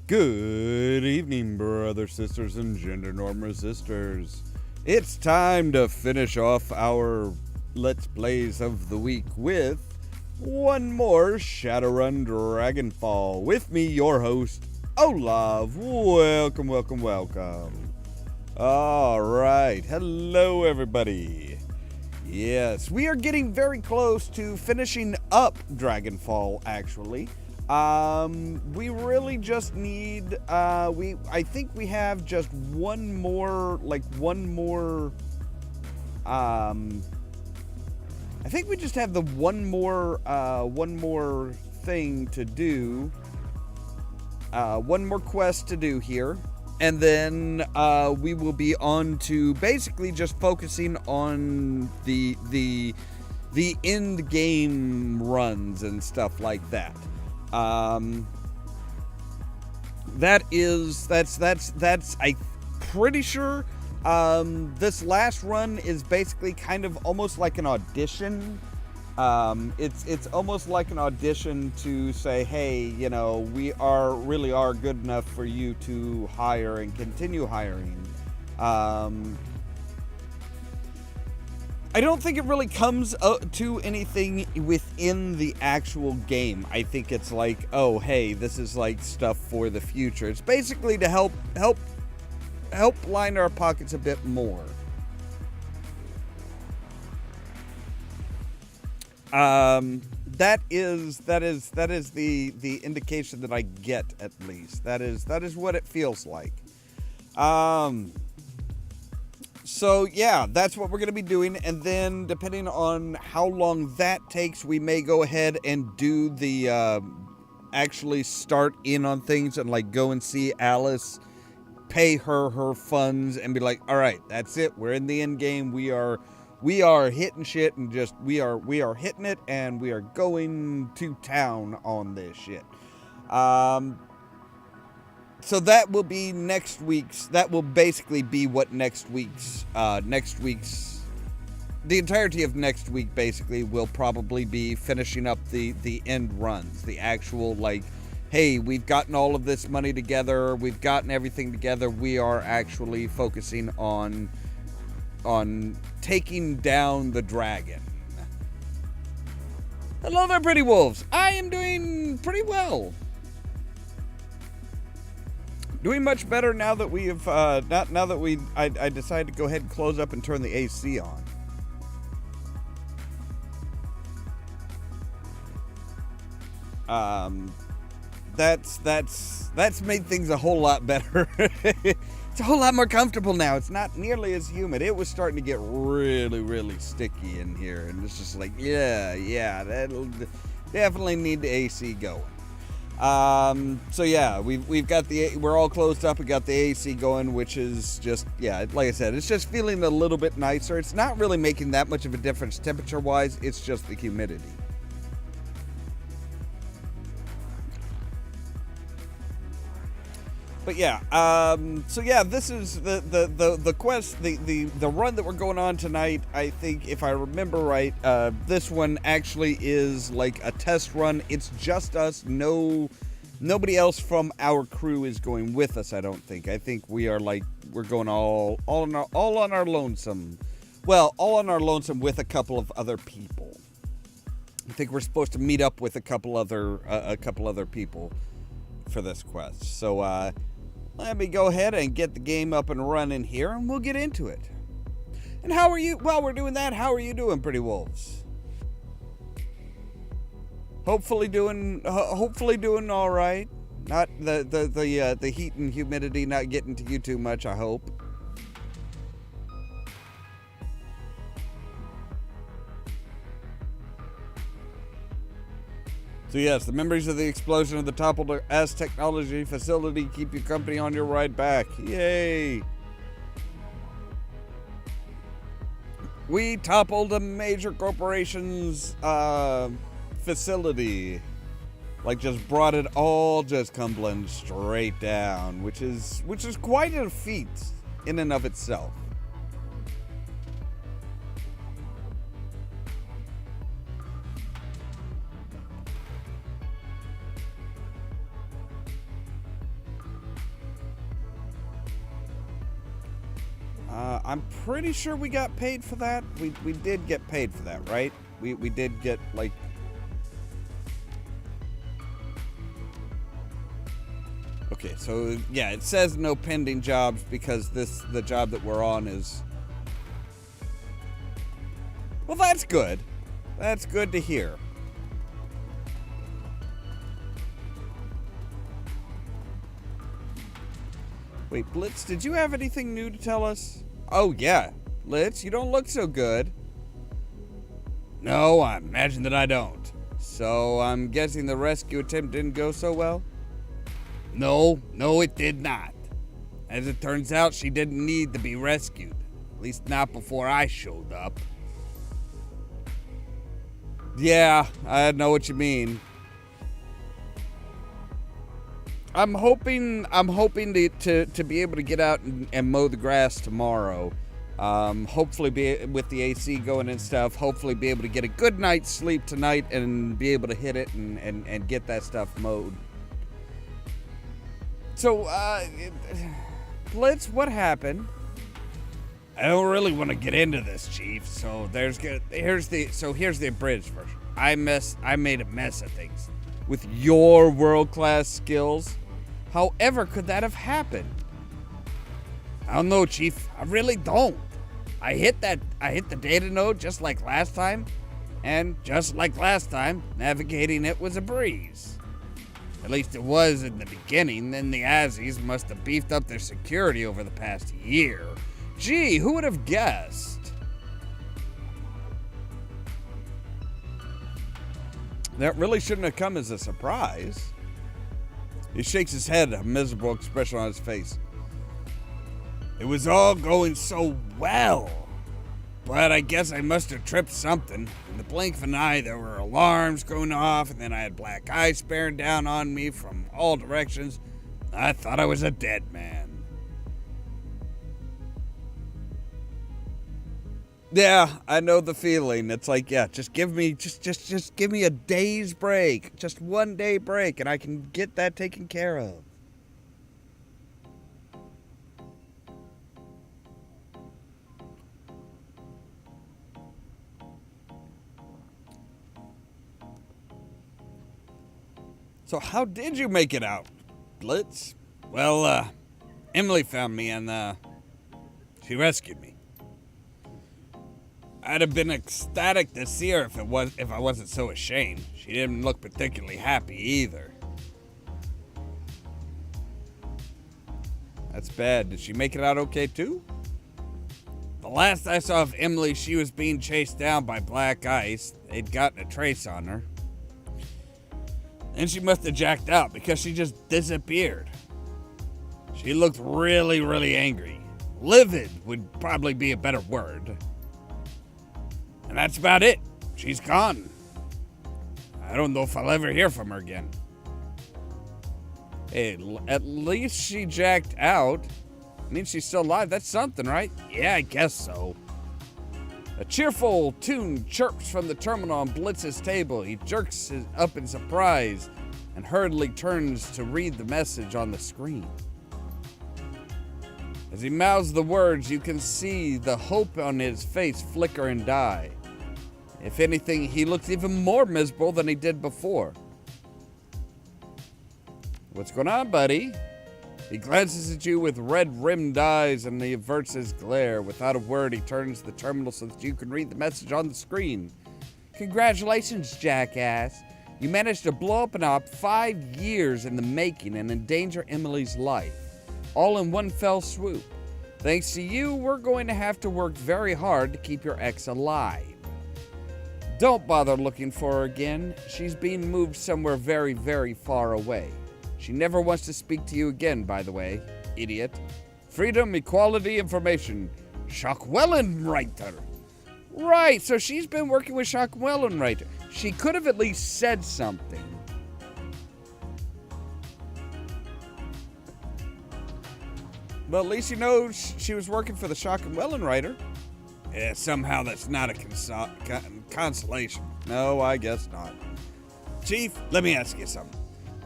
Good evening, brothers, sisters, and gender norm resistors. It's time to finish off our Let's Plays of the week with one more Shadowrun Dragonfall. With me, your host, Ollamh. Welcome, welcome, welcome. Alright, hello everybody. Yes, we are getting very close to finishing up Dragonfall, actually. We really just need, I think we have just one more, I think we just have the one more thing to do, one more quest to do here, and then, we will be on to basically just focusing on the end game runs and stuff like that. That's I'm pretty sure, this last run is basically kind of almost like an audition. It's almost like an audition to say, hey, you know, we really are good enough for you to hire and continue hiring. I don't think it really comes to anything within the actual game. I think it's like, oh, hey, this is like stuff for the future. It's basically to help line our pockets a bit more. That is the indication that I get, at least. That is what it feels like. So, yeah, that's what we're going to be doing, and then, depending on how long that takes, we may go ahead and do the, actually start in on things and, like, go and see Alice, pay her funds, and be like, alright, that's it, we're in the end game, we are hitting shit, and just, we are hitting it, and we are going to town on this shit. So that will be next week's, that will basically be what next week's, the entirety of next week basically will probably be finishing up the end runs, the actual, like, hey, we've gotten all of this money together, we've gotten everything together, we are actually focusing on taking down the dragon. Hello there, pretty wolves. I am doing pretty well. Doing much better now that we have I decided to go ahead and close up and turn the AC on. That's made things a whole lot better. It's a whole lot more comfortable now. It's not nearly as humid. It was starting to get really, really sticky in here, and it's just like, yeah, that'll definitely need the AC going. So yeah, we've got we're all closed up. We got the AC going, which is just, yeah, like I said, it's just feeling a little bit nicer. It's not really making that much of a difference temperature-wise. It's just the humidity. But yeah, so yeah, this is the quest, the run that we're going on tonight. I think if I remember right, this one actually is like a test run. It's just us. Nobody else from our crew is going with us. I don't think. I think we're going all on our lonesome. Well, all on our lonesome with a couple of other people. I think we're supposed to meet up with a couple other people for this quest. So let me go ahead and get the game up and running here, and we'll get into it. And how are you? While we're doing that, how are you doing, pretty wolves? Hopefully doing all right. Not the heat and humidity not getting to you too much, I hope. So yes, the memories of the explosion of the toppled as technology facility keep you company on your ride back. Yay! We toppled a major corporation's facility. Like, just brought it all just tumbling straight down, which is quite a feat in and of itself. I'm pretty sure we got paid for that. We did get paid for that, right? We did get, like... Okay, so, yeah, it says no pending jobs because the job that we're on is... Well, that's good. That's good to hear. Wait, Blitz, did you have anything new to tell us? Oh, yeah. Blitz, you don't look so good. No, I imagine that I don't. So, I'm guessing the rescue attempt didn't go so well? No, it did not. As it turns out, she didn't need to be rescued. At least not before I showed up. Yeah, I know what you mean. I'm hoping to be able to get out and mow the grass tomorrow. Hopefully with the AC going and stuff, hopefully be able to get a good night's sleep tonight and be able to hit it and get that stuff mowed. So, Blitz, what happened? I don't really want to get into this, Chief. So here's the abridged version. I made a mess of things with your world-class skills. However could that have happened? I don't know, Chief. I really don't. I hit the data node just like last time, and just like last time, navigating it was a breeze. At least it was in the beginning. Then the Azzies must have beefed up their security over the past year. Gee, who would have guessed? That really shouldn't have come as a surprise. He shakes his head, a miserable expression on his face. It was all going so well. But I guess I must have tripped something. In the blink of an eye, there were alarms going off, and then I had black eyes bearing down on me from all directions. I thought I was a dead man. Yeah, I know the feeling. It's like, yeah, just give me just give me a day's break. Just 1 day break and I can get that taken care of. So how did you make it out, Blitz? Well, Emily found me and she rescued me. I'd have been ecstatic to see her if I wasn't so ashamed. She didn't look particularly happy either. That's bad. Did she make it out okay too? The last I saw of Emily, she was being chased down by black ice. They'd gotten a trace on her. And she must have jacked out because she just disappeared. She looked really, really angry. Livid would probably be a better word. And that's about it. She's gone. I don't know if I'll ever hear from her again. Hey, at least she jacked out. I mean, she's still alive. That's something, right? Yeah, I guess so. A cheerful tune chirps from the terminal on Blitz's table. He jerks up in surprise and hurriedly turns to read the message on the screen. As he mouths the words, you can see the hope on his face flicker and die. If anything, he looks even more miserable than he did before. What's going on, buddy? He glances at you with red-rimmed eyes and he averts his glare. Without a word, he turns the terminal so that you can read the message on the screen. Congratulations, jackass. You managed to blow up an op 5 years in the making and endanger Emily's life, all in one fell swoop. Thanks to you, we're going to have to work very hard to keep your ex alive. Don't bother looking for her again. She's being moved somewhere very, very far away. She never wants to speak to you again, by the way, idiot. Freedom, equality, information. Schockwellenreiter. Right, so she's been working with Schockwellenreiter. She could have at least said something. Well, at least you know she was working for the Schockwellenreiter. Yeah, somehow that's not a consolation. No, I guess not. Chief, let me ask you something.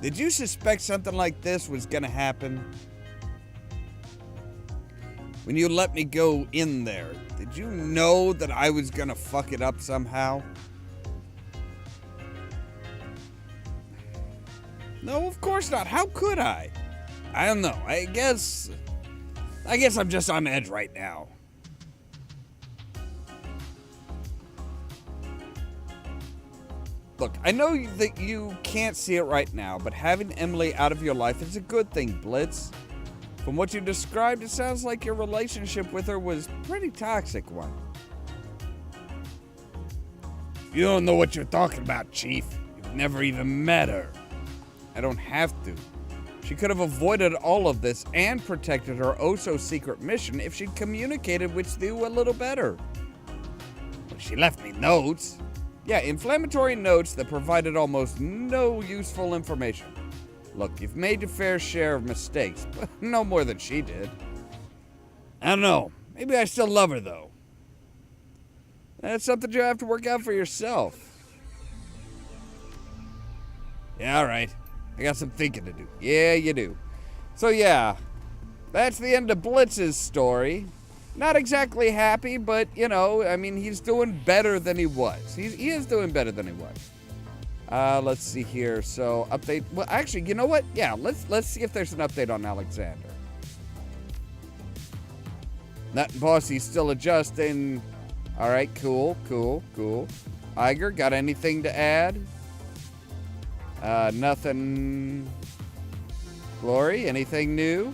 Did you suspect something like this was gonna happen? When you let me go in there, did you know that I was gonna fuck it up somehow? No, of course not. How could I? I don't know. I guess I'm just on edge right now. Look, I know that you can't see it right now, but having Emily out of your life is a good thing, Blitz. From what you described, it sounds like your relationship with her was a pretty toxic one. You don't know what you're talking about, Chief. You've never even met her. I don't have to. She could have avoided all of this and protected her oh-so-secret mission if she'd communicated with you a little better. But she left me notes. Yeah, inflammatory notes that provided almost no useful information. Look, you've made your fair share of mistakes, but no more than she did. I don't know. Maybe I still love her, though. That's something you have to work out for yourself. Yeah, all right. I got some thinking to do. Yeah, you do. So, yeah, that's the end of Blitz's story. Not exactly happy, but, you know, I mean, he's doing better than he was. He is doing better than he was. Let's see here. So, update. Well, actually, you know what? Yeah, let's see if there's an update on Alexander. Nut and Bossy's still adjusting. All right, cool. Iger, got anything to add? Nothing. Glory, anything new?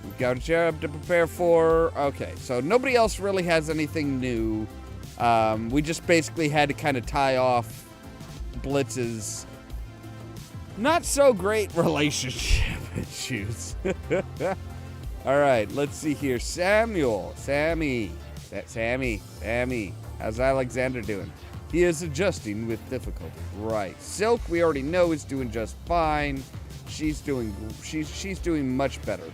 We've got a job to prepare for. Okay, so nobody else really has anything new. We just basically had to kind of tie off Blitz's not so great relationship issues. All right, let's see here. Sammy. How's Alexander doing? He is adjusting with difficulty. Right. Silk, we already know, is doing just fine. She's doing much better.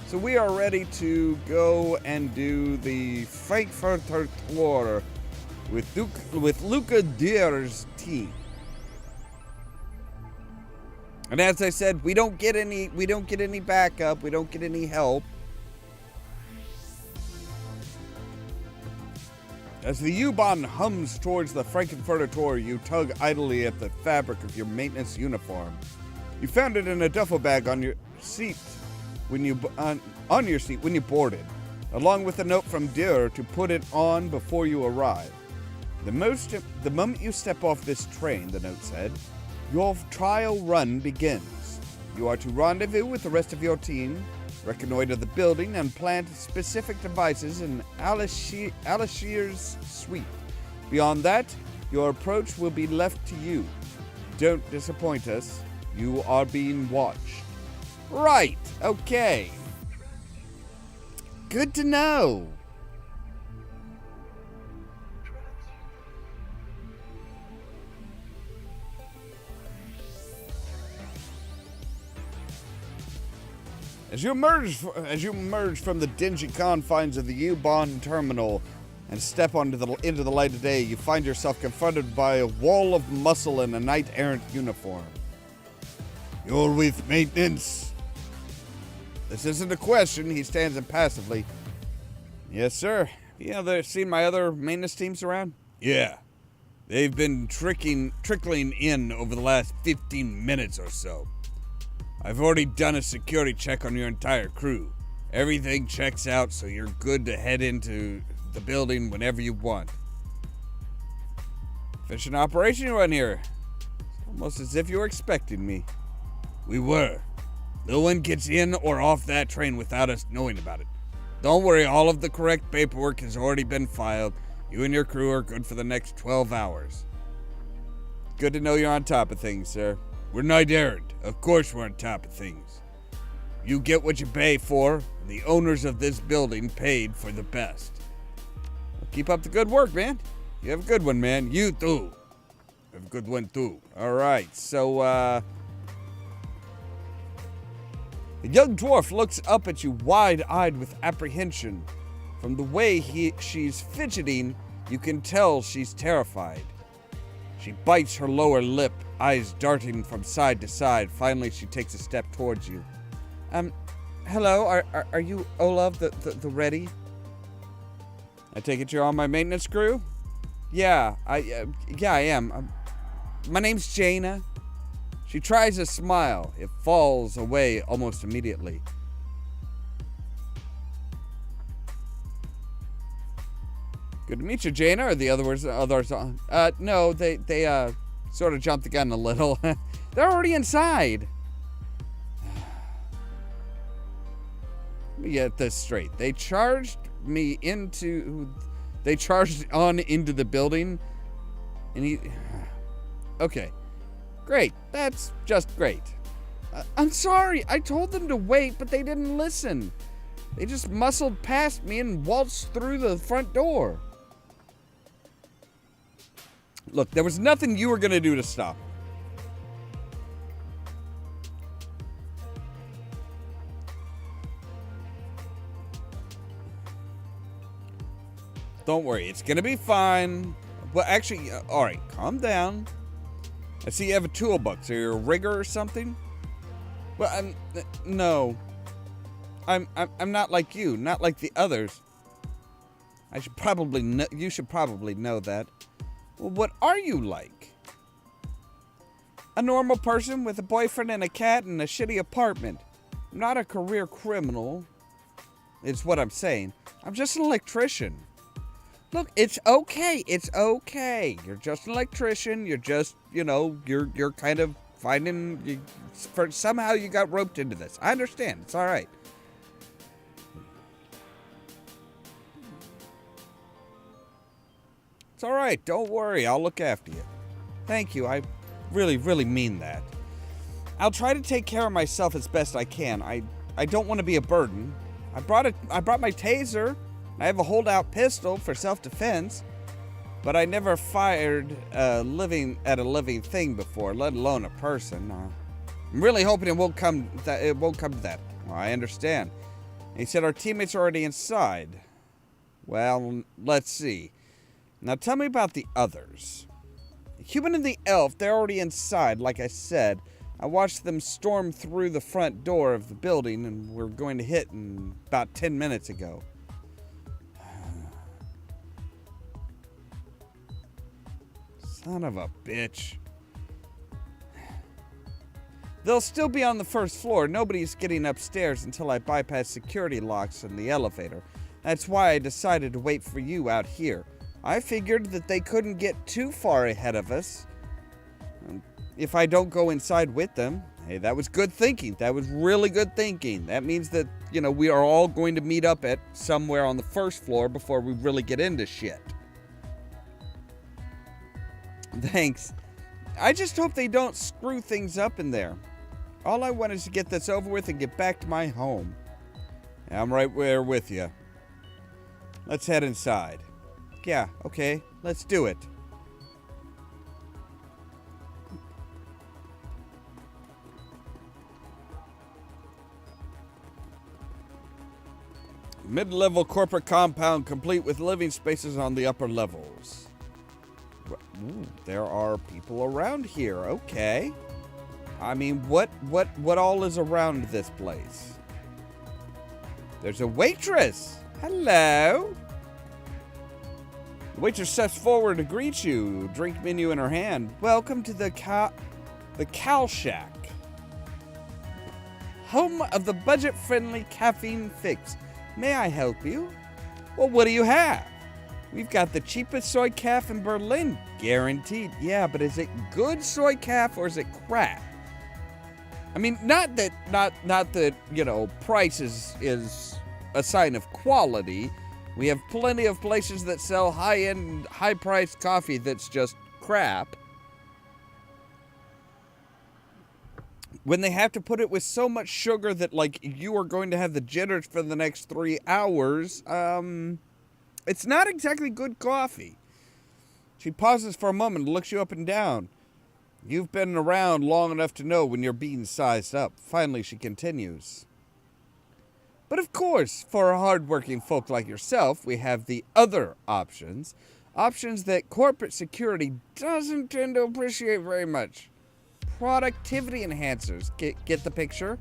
So we are ready to go and do the Frankfurter Tor with Luca Dier's team. And as I said, we don't get any backup, we don't get any help. As the U-Bahn hums towards the Frankfurter Tor, you tug idly at the fabric of your maintenance uniform. You found it in a duffel bag on your seat when you boarded, along with a note from Dier to put it on before you arrive. The moment you step off this train, the note said, your trial run begins. You are to rendezvous with the rest of your team, reconnoiter the building, and plant specific devices in Alashir's suite. Beyond that, your approach will be left to you. Don't disappoint us. You are being watched. Right, okay. Good to know. As you emerge from the dingy confines of the U-Bahn terminal and step into the light of day, you find yourself confronted by a wall of muscle in a knight-errant uniform. You're with maintenance. This isn't a question. He stands impassively. Yes, sir. You ever seen my other maintenance teams around? Yeah. They've been trickling in over the last 15 minutes or so. I've already done a security check on your entire crew. Everything checks out, so you're good to head into the building whenever you want. Efficient operation run here. It's almost as if you were expecting me. We were. No one gets in or off that train without us knowing about it. Don't worry, all of the correct paperwork has already been filed. You and your crew are good for the next 12 hours. Good to know you're on top of things, sir. We're knight-errant. Of course we're on top of things. You get what you pay for, and the owners of this building paid for the best. Well, keep up the good work, man. You have a good one, man. You too. Have a good one, too. All right, so, the young dwarf looks up at you wide-eyed with apprehension. From the way she's fidgeting, you can tell she's terrified. She bites her lower lip, eyes darting from side to side. Finally, she takes a step towards you. Hello, are you Ollamh, the Ready? I take it you're on my maintenance crew? Yeah, I am. My name's Jaina. She tries a smile. It falls away almost immediately. Good to meet you, Jaina, or the others? No, they sort of jumped the gun a little. They're already inside. Let me get this straight. They charged on into the building, and okay. Great. That's just great. I'm sorry. I told them to wait, but they didn't listen. They just muscled past me and waltzed through the front door. Look, there was nothing you were going to do to stop them. Don't worry. It's going to be fine. Well, actually, all right. Calm down. I see you have a toolbox. Are you a rigger or something? Well, no. I'm not like you, not like the others. You should probably know that. Well, what are you like? A normal person with a boyfriend and a cat and a shitty apartment. I'm not a career criminal. Is what I'm saying. I'm just an electrician. Look, it's okay. It's okay. You're just an electrician. You're just, you're kind of finding, somehow you got roped into this. I understand. It's all right. It's all right. Don't worry. I'll look after you. Thank you. I really, really mean that. I'll try to take care of myself as best I can. I don't want to be a burden. I brought my taser. I have a holdout pistol for self-defense, but I never fired at a living thing before, let alone a person. I'm really hoping it won't come to that. Well, I understand. He said our teammates are already inside. Well, let's see. Now tell me about the others. The human and the elf, they're already inside, like I said. I watched them storm through the front door of the building, and we're going to hit in about 10 minutes ago. Son of a bitch. They'll still be on the first floor. Nobody's getting upstairs until I bypass security locks in the elevator. That's why I decided to wait for you out here. I figured that they couldn't get too far ahead of us if I don't go inside with them. Hey, that was good thinking. That was really good thinking. That means that, we are all going to meet up at somewhere on the first floor before we really get into shit. Thanks. I just hope they don't screw things up in there. All I want is to get this over with and get back to my home. I'm right there with you. Let's head inside. Yeah, okay, let's do it. Mid-level corporate compound complete with living spaces on the upper levels. Ooh, there are people around here, okay. I mean, what all is around this place? There's a waitress. Hello. The waitress steps forward to greet you, drink menu in her hand. Welcome to the Cal Shack, home of the budget-friendly caffeine fix. May I help you? Well, what do you have? We've got the cheapest soy calf in Berlin, guaranteed. Yeah, but is it good soy calf or is it crap? I mean, not that price is a sign of quality. We have plenty of places that sell high-end, high-priced coffee that's just crap. When they have to put it with so much sugar that, you are going to have the jitters for the next 3 hours, it's not exactly good coffee. She pauses for a moment and looks you up and down. You've been around long enough to know when you're being sized up. Finally, she continues. But of course, for hard-working folk like yourself, we have the other options. Options that corporate security doesn't tend to appreciate very much. Productivity enhancers. Get the picture?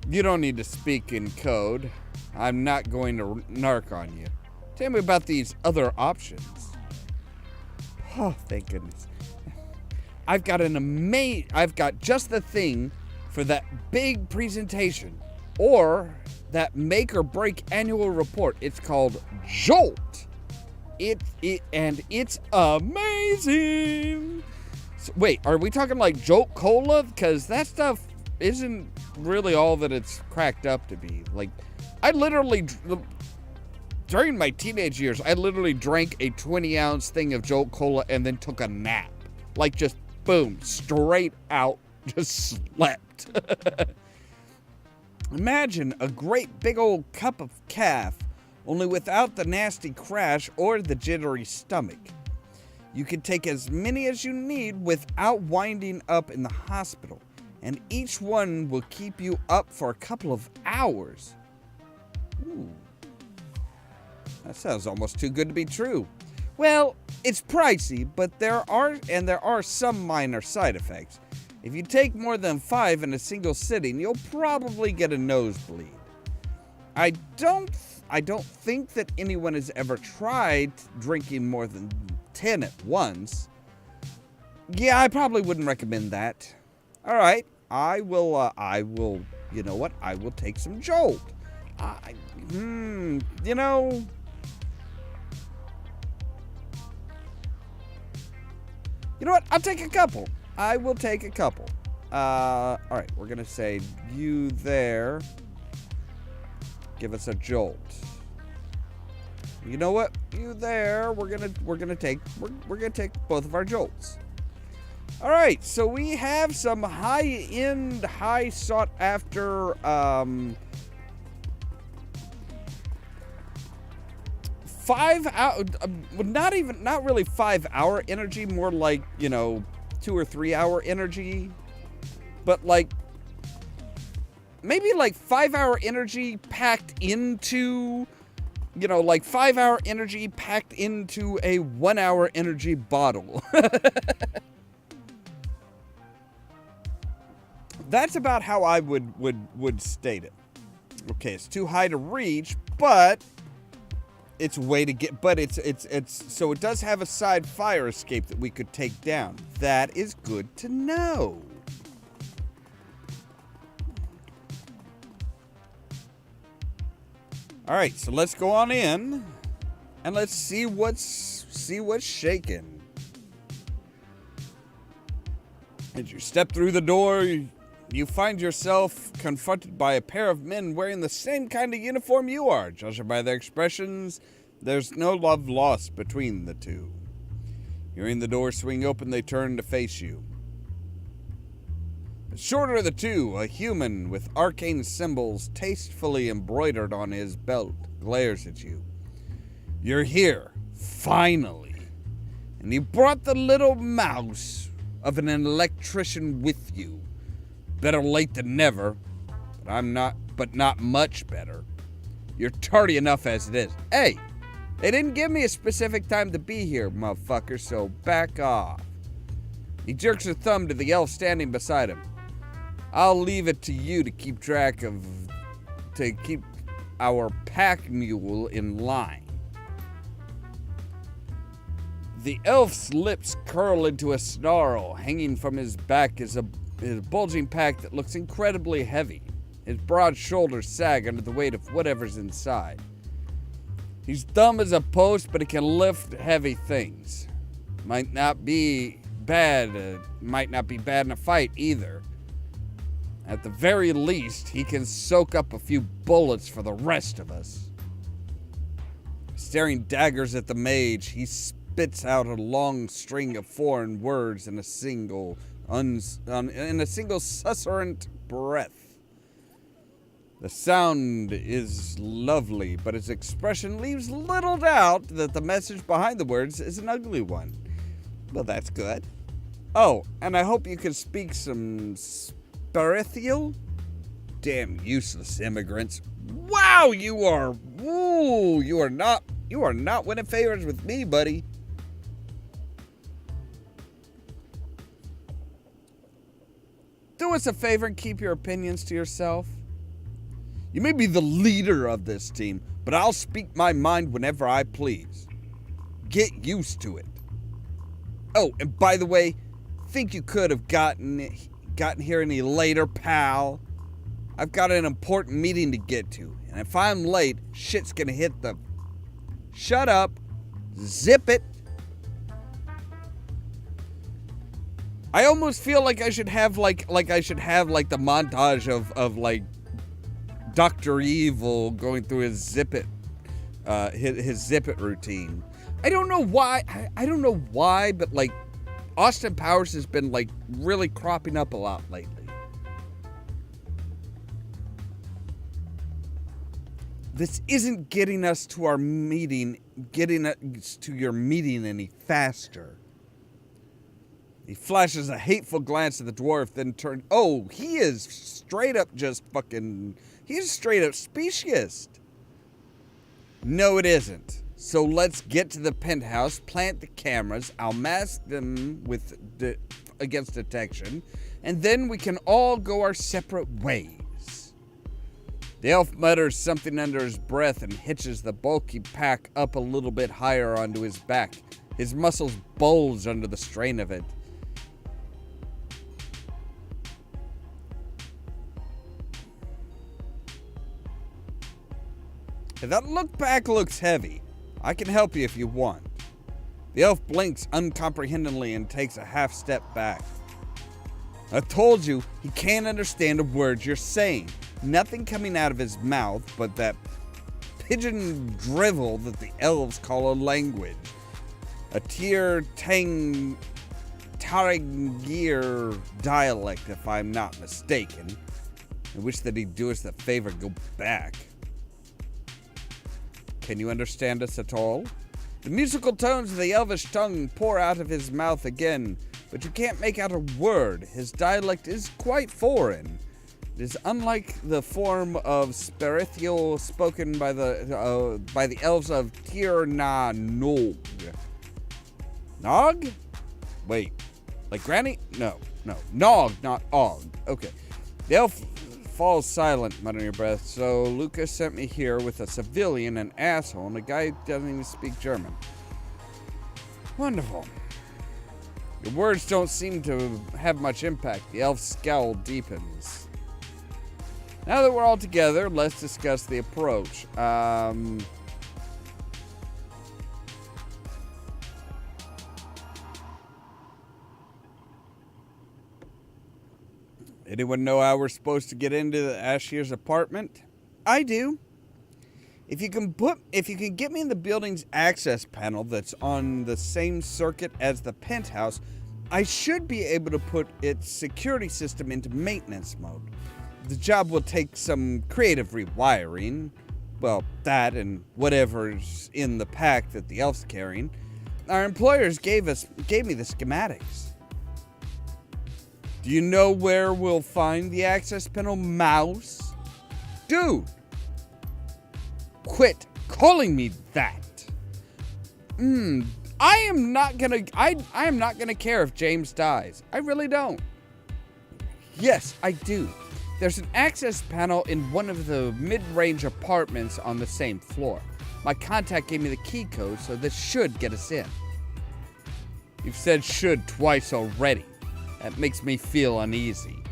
You don't need to speak in code. I'm not going to narc on you. Tell me about these other options. Oh, thank goodness. I've got just the thing for that big presentation or that make or break annual report. It's called Jolt. It's amazing. So, wait, are we talking like Jolt Cola? Because that stuff isn't really all that it's cracked up to be. I literally, during my teenage years, I literally drank a 20-ounce thing of Jolt Cola and then took a nap. Just boom, straight out, just slept. Imagine a great big old cup of calf, only without the nasty crash or the jittery stomach. You can take as many as you need without winding up in the hospital, and each one will keep you up for a couple of hours. Ooh. That sounds almost too good to be true. Well, it's pricey, but there are some minor side effects. If you take more than 5 in a single sitting, you'll probably get a nosebleed. I don't think that anyone has ever tried drinking more than 10 at once. Yeah, I probably wouldn't recommend that. All right, I will, you know what? I will take some Jolt. You know, what? I'll take a couple. I will take a couple. All right, we're gonna say you there. Give us a Jolt. You know what? You there. We're gonna take both of our Jolts. All right, so we have some high-end, high sought-after 5 hour, not really 5 hour energy, more like 2 or 3 hour energy, but maybe like 5-hour energy packed into, like 5-hour energy packed into a 1-hour energy bottle. That's about how I would state it. Okay, it's too high to reach, but it's a way to get, but it's so it does have a side fire escape that we could take down. That is good to know. All right, so let's go on in and let's see what's shaking. As you step through the door, you find yourself confronted by a pair of men wearing the same kind of uniform you are. Judging by their expressions, there's no love lost between the two. Hearing the door swing open, they turn to face you. The shorter of the two, a human with arcane symbols tastefully embroidered on his belt, glares at you. You're here, finally. And you brought the little mouse of an electrician with you. Better late than never, but not much better. You're tardy enough as it is. Hey, they didn't give me a specific time to be here, motherfucker, so back off. He jerks a thumb to the elf standing beside him. I'll leave it to you to keep our pack mule in line. The elf's lips curl into a snarl. Hanging from his back is a bulging pack that looks incredibly heavy. His broad shoulders sag under the weight of whatever's inside. He's dumb as a post, but he can lift heavy things. Might not be bad in a fight either. At the very least, he can soak up a few bullets for the rest of us. Staring daggers at the mage, he spits out a long string of foreign words in a single susurrant breath. The sound is lovely, but his expression leaves little doubt that the message behind the words is an ugly one. Well, that's good. Oh, and I hope you can speak some Sparithial? Damn useless immigrants. Wow, you are not winning favors with me, buddy. Do us a favor and keep your opinions to yourself. You may be the leader of this team, but I'll speak my mind whenever I please. Get used to it. Oh, and by the way, think you could have gotten here any later, pal? I've got an important meeting to get to, and if I'm late, shit's gonna hit the... Shut up. Zip it. I almost feel like I should have like the montage of like Dr. Evil going through his zip it routine. I don't know why, but like Austin Powers has been like really cropping up a lot lately. This isn't getting us to your meeting any faster. He flashes a hateful glance at the dwarf, then turns... Oh, he is straight up he's straight up specious. No, it isn't. So let's get to the penthouse, plant the cameras, I'll mask them against detection, and then we can all go our separate ways. The elf mutters something under his breath and hitches the bulky pack up a little bit higher onto his back. His muscles bulge under the strain of it. That look back looks heavy. I can help you if you want. The elf blinks uncomprehendingly and takes a half step back. I told you, he can't understand a word you're saying. Nothing coming out of his mouth but that pigeon drivel that the elves call a language. A Tarangir dialect, if I'm not mistaken. I wish that he'd do us the favor, go back. Can you understand us at all? The musical tones of the elvish tongue pour out of his mouth again, but you can't make out a word. His dialect is quite foreign. It is unlike the form of Sperithial spoken by the elves of Tir Na Nog. Nog? Wait. Like Granny? No. Nog, not Og. Okay. The elf falls silent, muttering your breath. So Lucas sent me here with a civilian, an asshole, and a guy who doesn't even speak German. Wonderful. Your words don't seem to have much impact. The elf's scowl deepens. Now that we're all together, let's discuss the approach. Anyone know how we're supposed to get into the Ashir's apartment? I do. If you can get me in the building's access panel that's on the same circuit as the penthouse, I should be able to put its security system into maintenance mode. The job will take some creative rewiring. Well, that and whatever's in the pack that the elf's carrying. Our employers gave me the schematics. Do you know where we'll find the access panel, mouse? Dude! Quit calling me that. I am not gonna care if James dies. I really don't. Yes, I do. There's an access panel in one of the mid-range apartments on the same floor. My contact gave me the key code, so this should get us in. You've said should twice already. That makes me feel uneasy.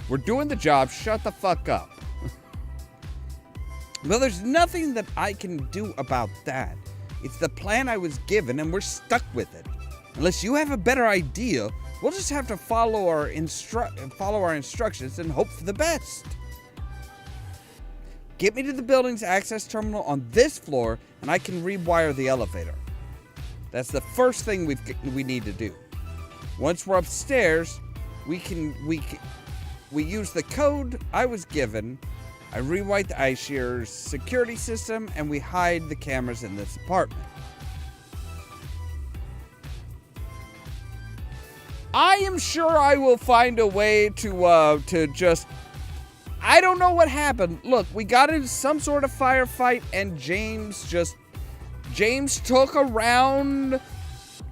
We're doing the job, shut the fuck up. Well, there's nothing that I can do about that. It's the plan I was given, and we're stuck with it. Unless you have a better idea, we'll just have to follow our instructions and hope for the best. Get me to the building's access terminal on this floor, and I can rewire the elevator. That's the first thing we need to do. Once we're upstairs, we use the code I was given. I rewrite the Ashir's security system, and we hide the cameras in this apartment. I am sure I will find a way to just... I don't know what happened. Look, we got into some sort of firefight, and James took around...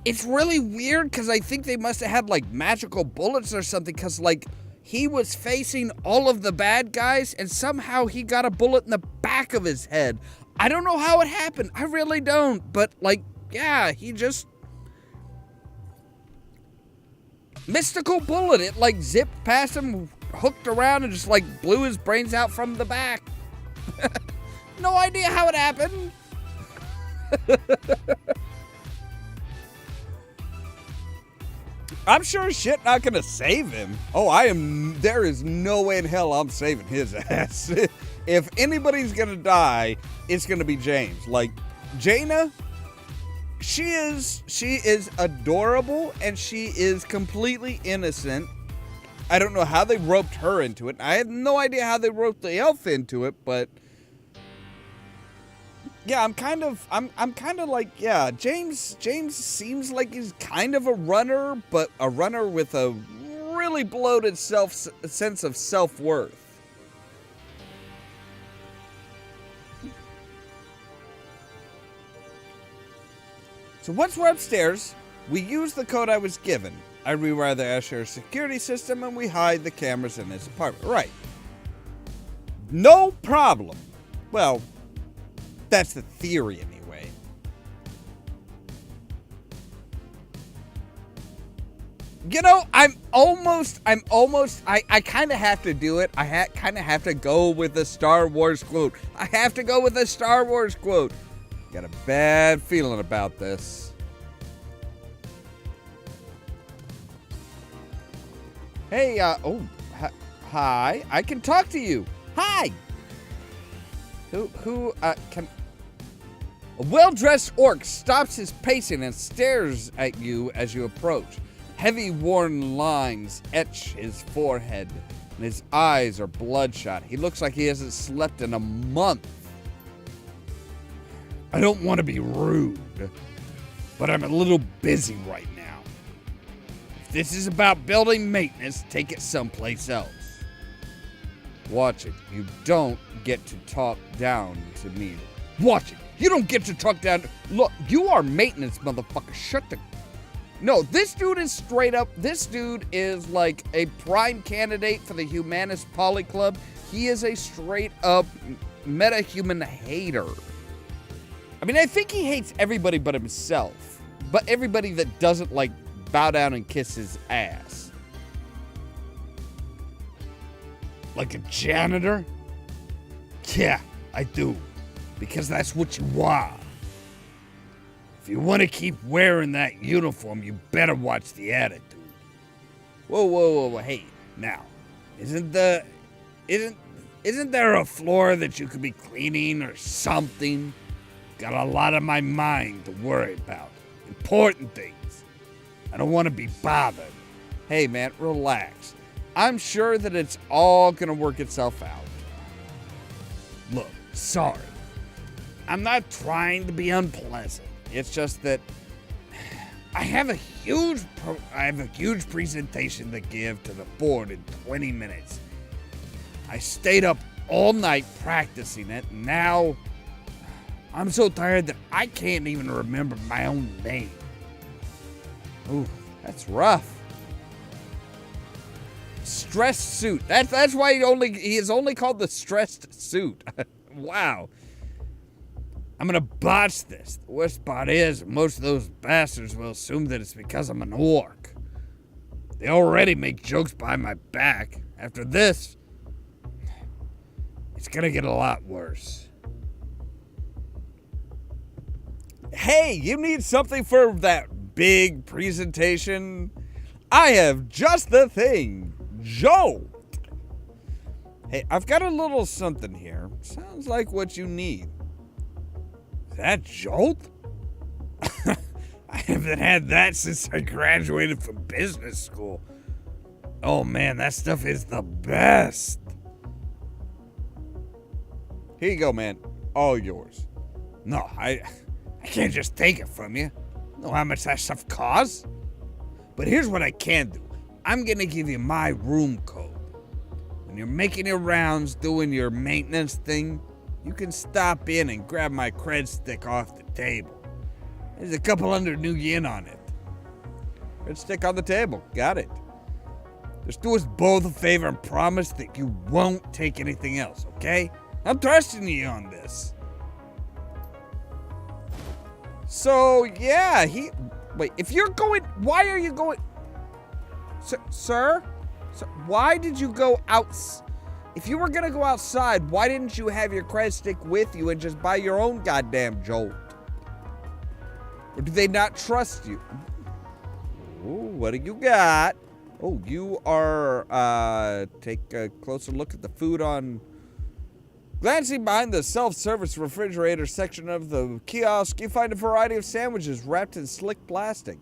It's really weird, because I think they must have had, like, magical bullets or something, because, like, he was facing all of the bad guys, and somehow he got a bullet in the back of his head. I don't know how it happened. I really don't. But, like, yeah, he just... Mystical bullet. It, like, zipped past him, hooked around, and just, like, blew his brains out from the back. No idea how it happened. I'm sure as shit not gonna save him. There is no way in hell I'm saving his ass. If anybody's gonna die, it's gonna be James. Like, Jaina, she is adorable, and she is completely innocent. I don't know how they roped her into it. I have no idea how they roped the elf into it, but... Yeah, I'm kind of like, yeah, James seems like he's kind of a runner, but a runner with a really bloated sense of self-worth. So once we're upstairs, we use the code I was given. I rewire the Ashir security system, and we hide the cameras in his apartment. Right. No problem. Well... That's the theory, anyway. You know, I kind of have to do it. I kind of have to go with the Star Wars quote. Got a bad feeling about this. Hey, hi. I can talk to you. Hi. Can... A well-dressed orc stops his pacing and stares at you as you approach. Heavy worn lines etch his forehead, and his eyes are bloodshot. He looks like he hasn't slept in a month. I don't want to be rude, but I'm a little busy right now. If this is about building maintenance, take it someplace else. Watch it. You don't get to talk down to me. Watch it. You don't get to talk down. Look, you are maintenance, motherfucker. Shut the... No, this dude is straight up. This dude is like a prime candidate for the Humanist Poly Club. He is a straight up meta-human hater. I mean, I think he hates everybody but himself. But everybody that doesn't, like, bow down and kiss his ass. Like a janitor? Yeah, I do. Because that's what you are. If you want to keep wearing that uniform, you better watch the attitude. Whoa, hey, now, isn't there a floor that you could be cleaning or something? Got a lot on my mind to worry about. Important things. I don't want to be bothered. Hey, man, relax. I'm sure that it's all going to work itself out. Look, sorry. I'm not trying to be unpleasant. It's just that I have a huge presentation to give to the board in 20 minutes. I stayed up all night practicing it, and now I'm so tired that I can't even remember my own name. Ooh, that's rough. Stressed suit. That's why he is only called the stressed suit. Wow. I'm gonna botch this. The worst part is, most of those bastards will assume that it's because I'm an orc. They already make jokes behind my back. After this, it's gonna get a lot worse. Hey, you need something for that big presentation? I have just the thing. Jolt. Hey, I've got a little something here. Sounds like what you need. Is that Jolt? I haven't had that since I graduated from business school. Oh man, that stuff is the best. Here you go, man. All yours. No, I can't just take it from you. Know how much that stuff costs? But here's what I can do. I'm gonna give you my room code. When you're making your rounds, doing your maintenance thing, you can stop in and grab my cred stick off the table. There's a couple under Nuyen on it. Cred stick on the table. Got it. Just do us both a favor and promise that you won't take anything else, okay? I'm trusting you on this. So, yeah, wait, if you're going... Why are you going... Sir? Why did you go out... If you were going to go outside, why didn't you have your cred stick with you and just buy your own goddamn Jolt? Or do they not trust you? Ooh, what do you got? Oh, you are, take a closer look at the food on... Glancing behind the self-service refrigerator section of the kiosk, you find a variety of sandwiches wrapped in slick plastic.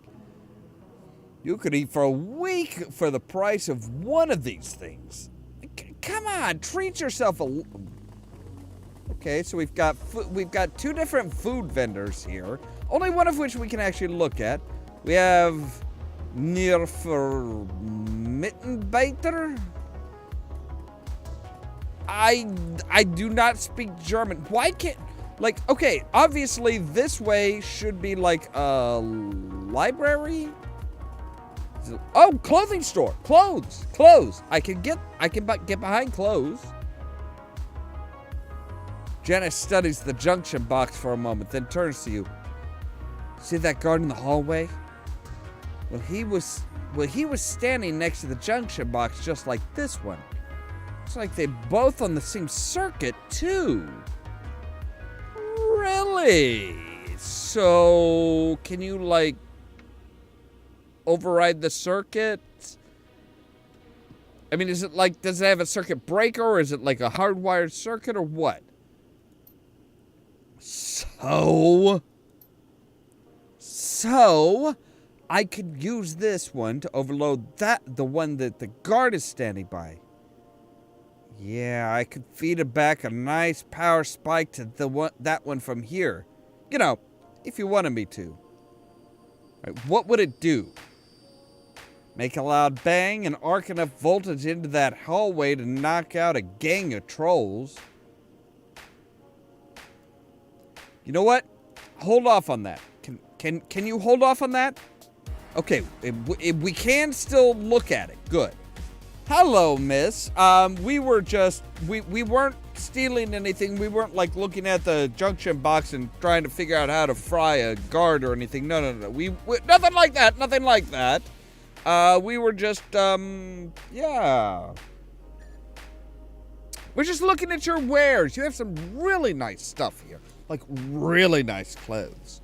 You could eat for a week for the price of one of these things. Come on, treat yourself a... Okay, so we've got two different food vendors here, only one of which we can actually look at. We have Mittenbeiter. I do not speak German. Why can't... Like, okay, obviously this way should be like a library. Oh, clothing store. Clothes. I can get behind clothes. Janice studies the junction box for a moment, then turns to you. See that guard in the hallway? Well, he was standing next to the junction box just like this one. Looks like they're both on the same circuit, too. Really? So, can you, like, override the circuit? I mean, is it like, does it have a circuit breaker, or is it like a hardwired circuit, or what? So, I could use this one to overload the one that the guard is standing by. Yeah, I could feed it back a nice power spike to that one from here. You know, if you wanted me to. Right, what would it do? Make a loud bang and arc enough voltage into that hallway to knock out a gang of trolls. You know what? Hold off on that. Can you hold off on that? Okay, we can still look at it. Good. Hello, miss. We weren't stealing anything. We weren't like looking at the junction box and trying to figure out how to fry a guard or anything. No. We nothing like that. Nothing like that. We were just yeah. We're just looking at your wares. You have some really nice stuff here. Like really nice clothes.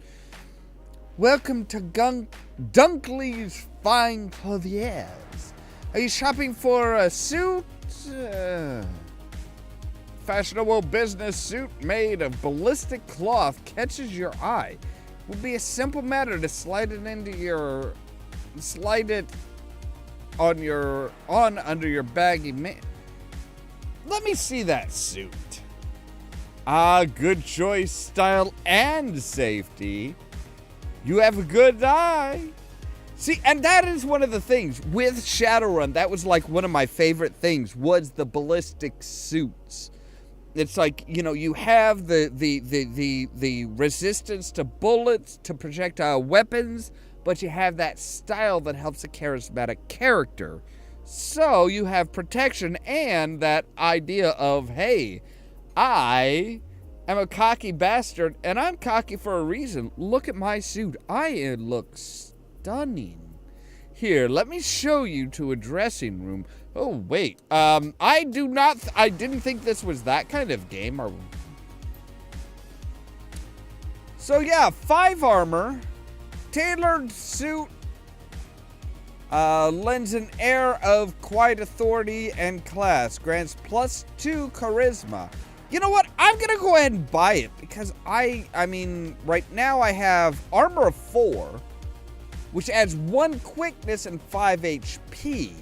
Welcome to Dunkley's Fine Clothiers. Are you shopping for a suit? Fashionable business suit made of ballistic cloth catches your eye. Would be a simple matter to slide it on under your baggy Let me see that suit. Good choice, style, and safety. You have a good eye. See, and that is one of the things with Shadowrun. That was like one of my favorite things was the ballistic suits. It's like, you know, you have the resistance to bullets, to projectile weapons, but you have that style that helps a charismatic character. So you have protection and that idea of, hey, I am a cocky bastard, and I'm cocky for a reason. Look at my suit. I look stunning. Here, let me show you to a dressing room. Oh, wait. I didn't think this was that kind of game. So, yeah, 5 armor. Tailored suit. Lends an air of quiet authority and class. Grants +2 charisma. You know what? I'm going to go ahead and buy it because I mean, right now I have armor of 4, which adds 1 quickness and 5 HP.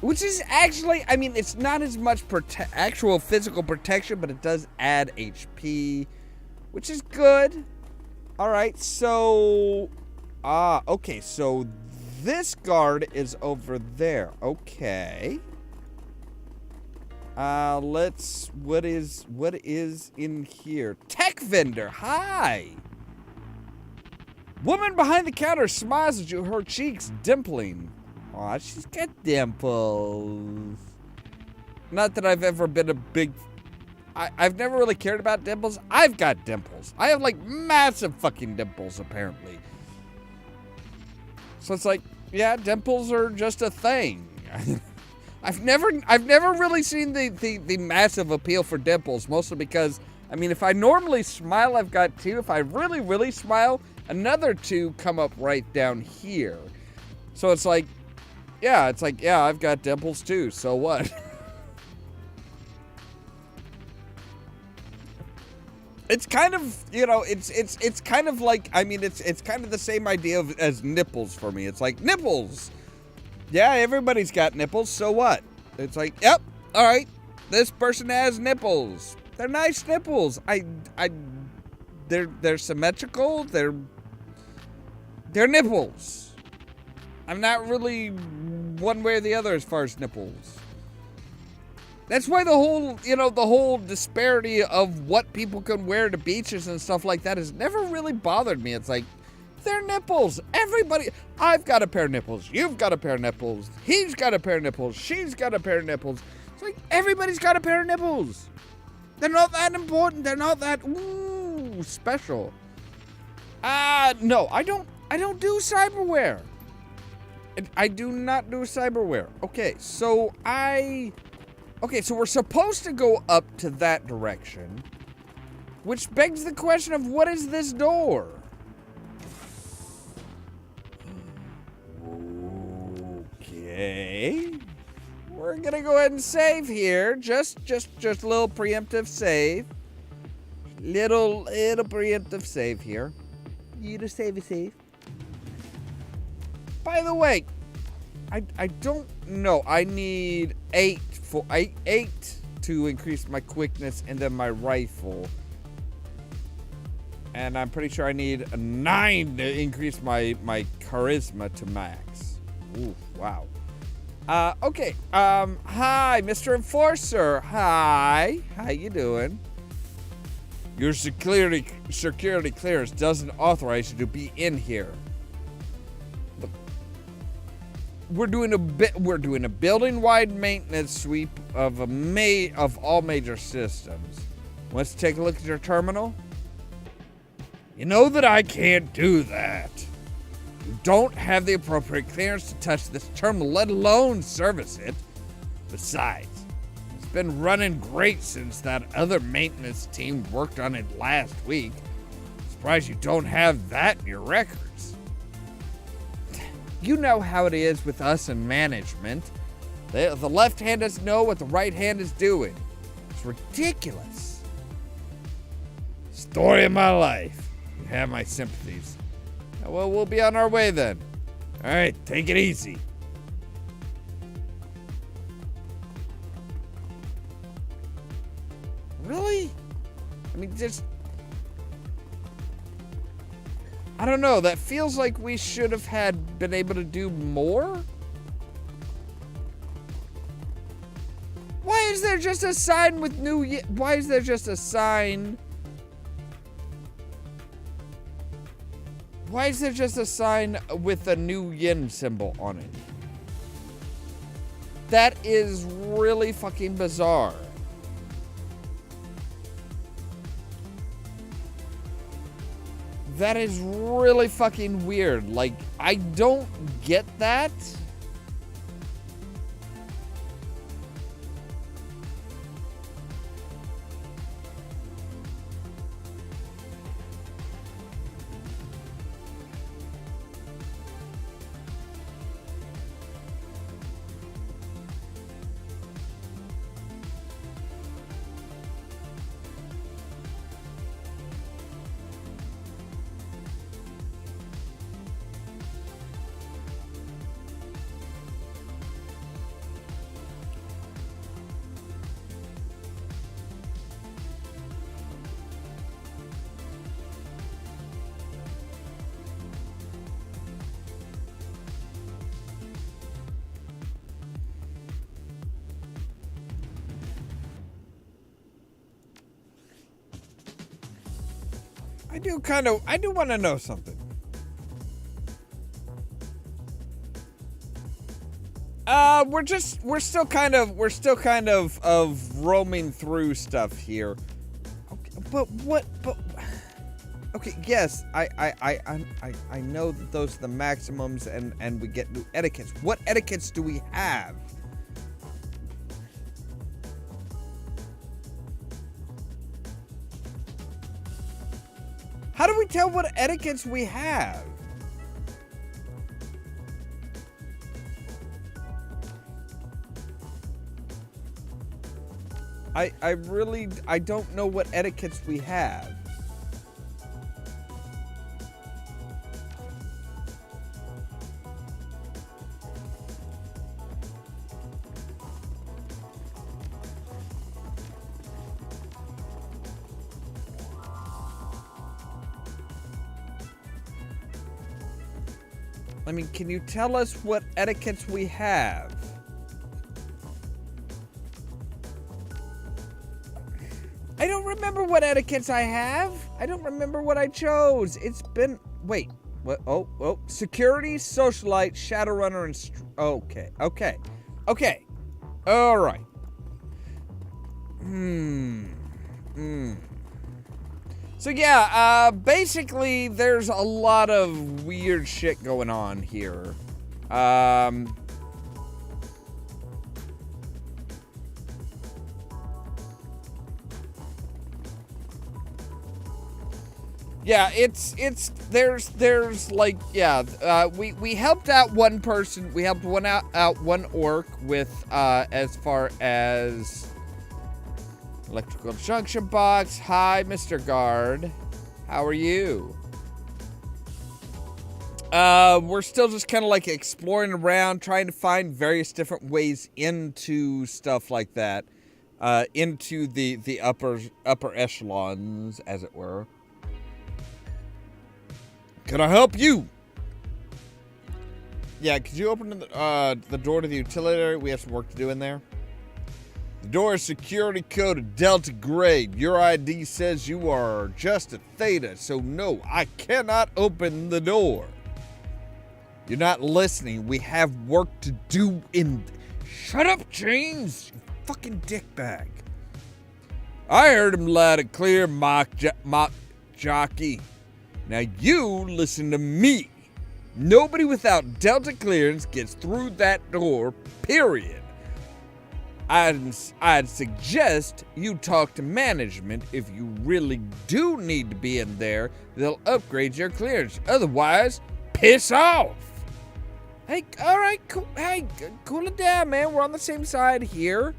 Which is actually, I mean, it's not as much actual physical protection, but it does add HP, which is good. All right, so, okay, so this guard is over there. Okay. What is in here? Tech vendor, hi! Woman behind the counter smiles at you, her cheeks dimpling. Aw, she's got dimples. Not that I've ever been a big... I've never really cared about dimples. I've got dimples. I have, like, massive fucking dimples, apparently. So it's like, yeah, dimples are just a thing. I've never really seen the massive appeal for dimples, mostly because, I mean, if I normally smile, I've got 2. If I really, really smile, another 2 come up right down here. So it's like, yeah, I've got dimples too, so what? It's kind of, you know, it's kind of like, I mean, it's kind of the same idea as nipples for me. It's like, nipples! Yeah, everybody's got nipples, so what? It's like, yep, all right, this person has nipples. They're nice nipples. They're symmetrical. They're nipples. I'm not really one way or the other as far as nipples. That's why the whole disparity of what people can wear to beaches and stuff like that has never really bothered me. It's like, they're nipples. Everybody, I've got a pair of nipples. You've got a pair of nipples. He's got a pair of nipples. She's got a pair of nipples. It's like, everybody's got a pair of nipples. They're not that important. They're not that, ooh, special. No, I don't do cyberware. I do not do cyberware. Okay, so we're supposed to go up to that direction, which begs the question of what is this door? Okay. We're gonna go ahead and save here. Just a little preemptive save. Little preemptive save here. You to save. By the way, I don't know. I need 8 to increase my quickness and then my rifle. And I'm pretty sure I need a 9 to increase my charisma to max. Ooh, wow. Okay. Hi, Mr. Enforcer. Hi. How you doing? Your security clearance doesn't authorize you to be in here. Look, we're doing a building-wide maintenance sweep of all major systems. Let's take a look at your terminal. You know that I can't do that. You don't have the appropriate clearance to touch this terminal, let alone service it. Besides, it's been running great since that other maintenance team worked on it last week. Surprised you don't have that in your records. You know how it is with us in management. The left hand doesn't know what the right hand is doing. It's ridiculous. Story of my life. You have my sympathies. Well, we'll be on our way then. All right, take it easy. Really? I mean, I don't know. That feels like we should have been able to do more. Why is there just a sign with Nuyen? Why is there just a sign? Why is there just a sign with a Nuyen symbol on it? That is really fucking bizarre. That is really fucking weird. Like, I don't get that. I do want to know something. We're still kind of roaming through stuff here. Okay, okay, yes, I know that those are the maximums and we get new etiquettes. What etiquettes do we have? How do we tell what etiquettes we have? I don't know what etiquettes we have. I mean, can you tell us what etiquettes we have? I don't remember what etiquettes I have. I don't remember what I chose. It's been... Wait. What? Oh. Security, socialite, Shadowrunner, and... Okay. All right. So yeah, basically there's a lot of weird shit going on here. Yeah, there's like, yeah, we helped out one person, we helped out one orc with, as far as electrical junction box. Hi, Mr. Guard. How are you? We're still just kind of like exploring around, trying to find various different ways into stuff like that. Into the upper echelons, as it were. Can I help you? Yeah, could you open the door to the utility area? We have some work to do in there. The door is security coded Delta grade. Your ID says you are just a Theta, so no, I cannot open the door. You're not listening. We have work to do in... Shut up, James! You fucking dickbag. I heard him loud and clear, mock jockey. Now you listen to me. Nobody without Delta clearance gets through that door, period. I'd suggest you talk to management. If you really do need to be in there, they'll upgrade your clearance. Otherwise, piss off. Hey, all right, cool. Hey, cool it down, man. We're on the same side here.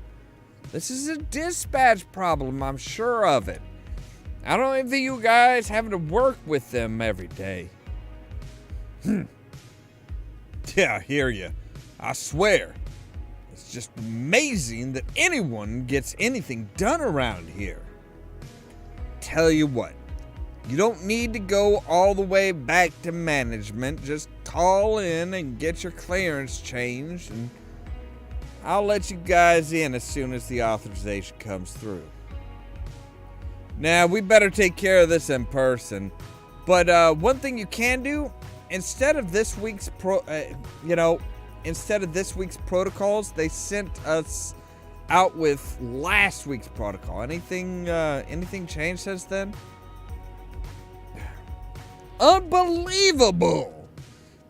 This is a dispatch problem, I'm sure of it. I don't envy you guys having to work with them every day. Yeah, I hear you. I swear. It's just amazing that anyone gets anything done around here. Tell you what, you don't need to go all the way back to management. Just call in and get your clearance changed, and I'll let you guys in as soon as the authorization comes through. Now, we better take care of this in person. But one thing you can do, instead of this week's protocols, they sent us out with last week's protocol. Anything changed since then? Unbelievable!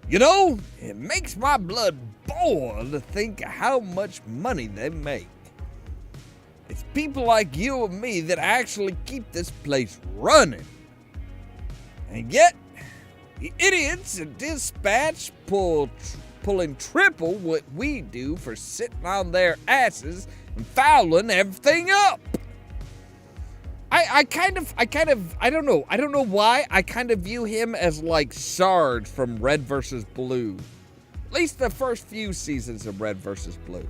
You know, it makes my blood boil to think of how much money they make. It's people like you and me that actually keep this place running. And yet, the idiots at dispatch pulling triple what we do for sitting on their asses and fouling everything up. I don't know why, I kind of view him as like Sarge from Red vs. Blue. At least the first few seasons of Red vs. Blue.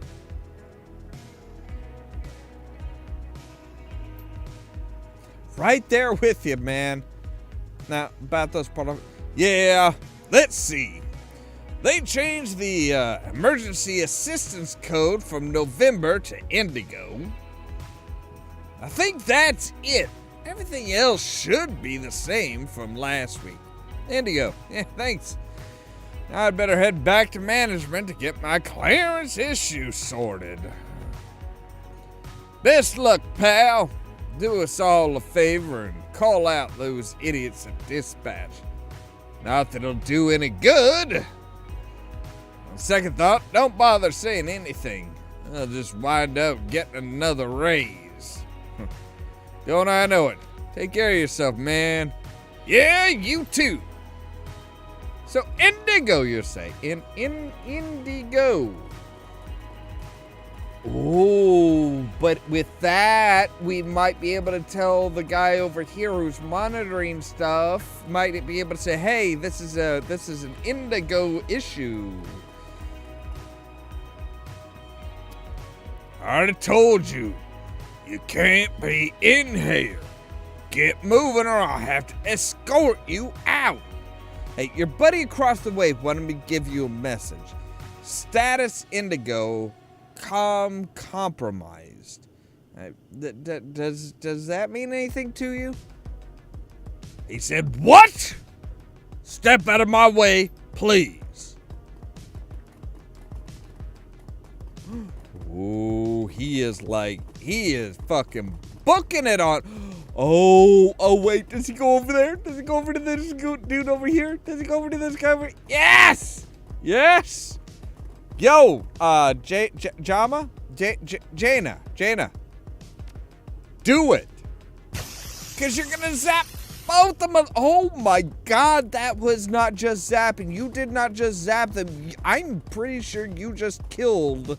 Right there with you, man. Now, about those products. Yeah, let's see. They changed the emergency assistance code from November to Indigo. I think that's it. Everything else should be the same from last week. Indigo, yeah, thanks. Now I'd better head back to management to get my clearance issue sorted. Best luck, pal. Do us all a favor and call out those idiots at dispatch. Not that it'll do any good. On second thought, don't bother saying anything. I'll just wind up getting another raise. Don't I know it? Take care of yourself, man. Yeah, you too. So Indigo, you say? Indigo. Oh, but with that, we might be able to tell the guy over here who's monitoring stuff, might be able to say, hey, this is an Indigo issue. I already told you, you can't be in here. Get moving or I'll have to escort you out. Hey, your buddy across the way wanted me to give you a message. Status Indigo. Compromised. Does that mean anything to you? He said, what? Step out of my way, please. Ooh, he is fucking booking it on. Oh, wait, does he go over there? Does he go over to this dude over here? Does he go over to this guy over here? Yes! Yes! Yo, Jama? Jaina. Do it. Because you're going to zap both of them. Oh my God, that was not just zapping. You did not just zap them. I'm pretty sure you just killed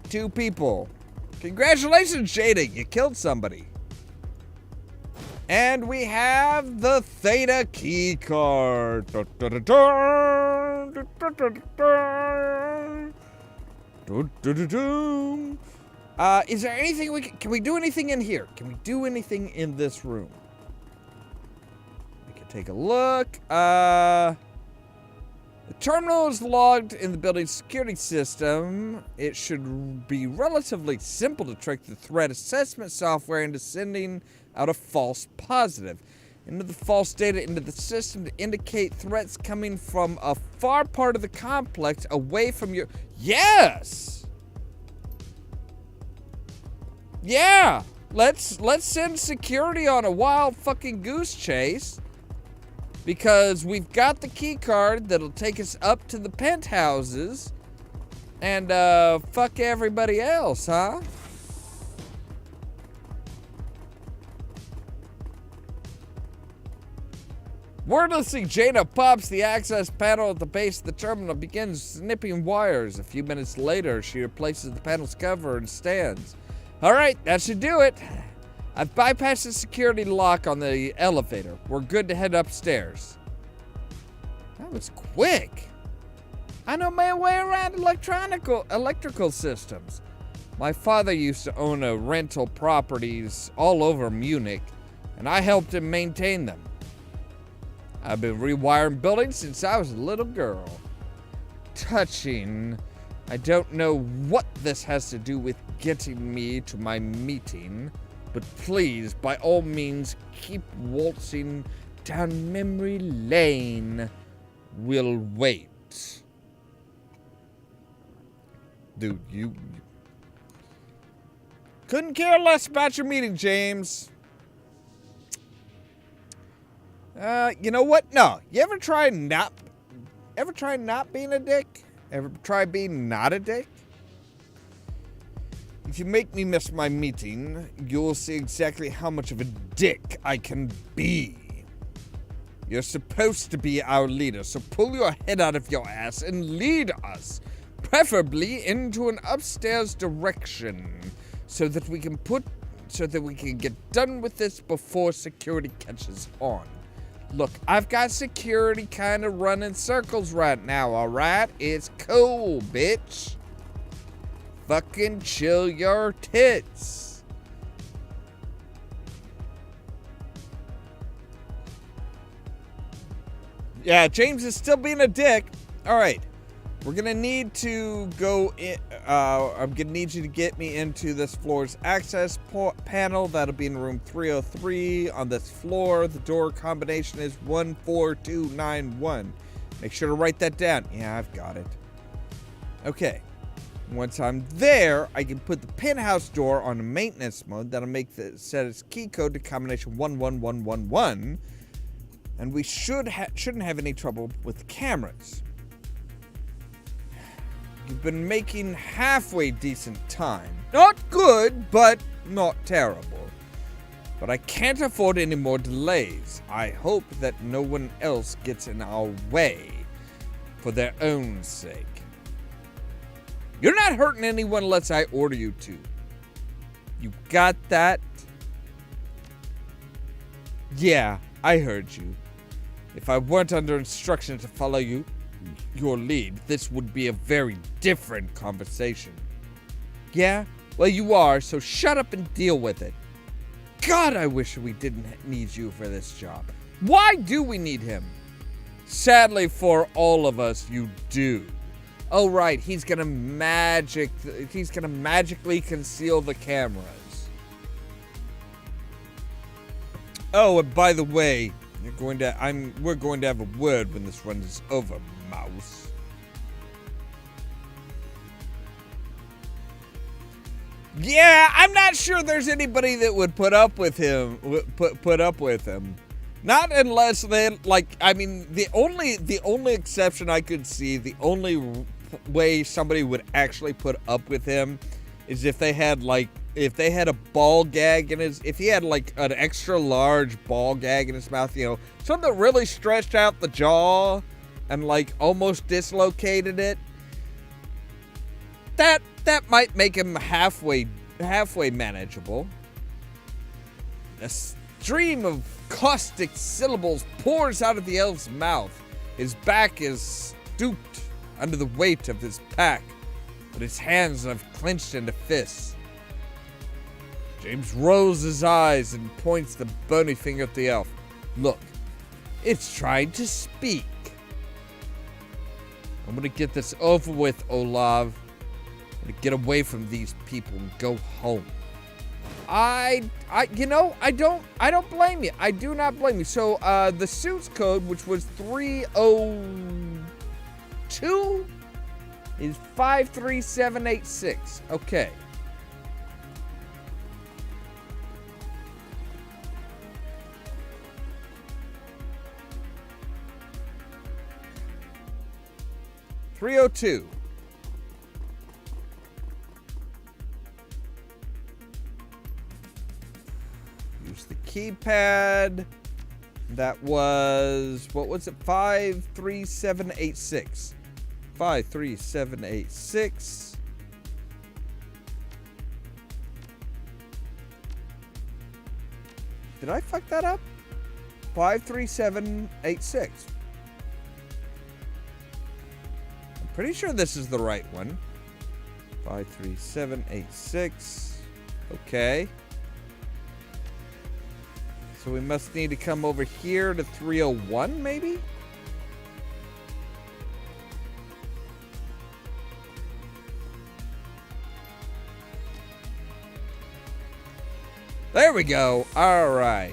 2 people. Congratulations, Jada. You killed somebody. And we have the Theta key card. Is there anything can we do anything in here? Can we do anything in this room? We can take a look. The terminal is logged in the building's security system. It should be relatively simple to trick the threat assessment software into sending out a false positive into the false data into the system to indicate threats coming from a far part of the complex away from your... Yes! Yeah! Let's send security on a wild fucking goose chase. Because we've got the key card that'll take us up to the penthouses. And, fuck everybody else, huh? Wordlessly, Jaina pops the access panel at the base of the terminal, begins snipping wires. A few minutes later, she replaces the panel's cover and stands. Alright, that should do it. I've bypassed the security lock on the elevator. We're good to head upstairs. That was quick. I know my way around electrical systems. My father used to own a rental properties all over Munich, and I helped him maintain them. I've been rewiring buildings since I was a little girl. Touching. I don't know what this has to do with getting me to my meeting, but please, by all means, keep waltzing down memory lane. We'll wait. Dude, you couldn't care less about your meeting, James. You know what? No. You ever try not being a dick? Ever try being not a dick? If you make me miss my meeting, you'll see exactly how much of a dick I can be. You're supposed to be our leader, so pull your head out of your ass and lead us, preferably into an upstairs direction, so that we can get done with this before security catches on. Look, I've got security kind of running circles right now, alright? It's cool, bitch. Fucking chill your tits. Yeah, James is still being a dick. Alright. We're gonna need to go in, I'm gonna need you to get me into this floor's access panel. That'll be in room 303 on this floor. The door combination is 14291. Make sure to write that down. Yeah, I've got it. Okay. Once I'm there, I can put the penthouse door on maintenance mode. That'll set its key code to combination 11111. And we shouldn't have any trouble with cameras. You've been making halfway decent time. Not good, but not terrible. But I can't afford any more delays. I hope that no one else gets in our way for their own sake. You're not hurting anyone unless I order you to. You got that? Yeah, I heard you. If I weren't under instruction to follow your lead, this would be a very different conversation. Yeah? Well, you are, so shut up and deal with it. God, I wish we didn't need you for this job. Why do we need him? Sadly for all of us, you do. Oh, right, he's gonna magically conceal the cameras. Oh, and by the way, we're going to have a word when this run is over, mouse. Yeah, I'm not sure there's anybody that would put up with him. Put up with him. Not unless they the only exception I could see, the only way somebody would actually put up with him is if they had a ball gag in his, if he had like an extra large ball gag in his mouth, something that really stretched out the jaw and like almost dislocated it. That might make him halfway manageable. A stream of caustic syllables pours out of the elf's mouth. His back is stooped under the weight of his pack, but his hands have clenched into fists. James rolls his eyes and points the bony finger at the elf. Look, It's trying to speak. I'm gonna get this over with, Ollamh. I'm gonna get away from these people and go home. I don't blame you. I do not blame you. So, the suit's code, which was 302, is 53786. Okay. .302. Use the keypad. That was, what was it? 53786. 53786. Did I fuck that up? 53786. Pretty sure this is the right one. 53786. Okay. So we must need to come over here to 301, maybe? There we go. All right.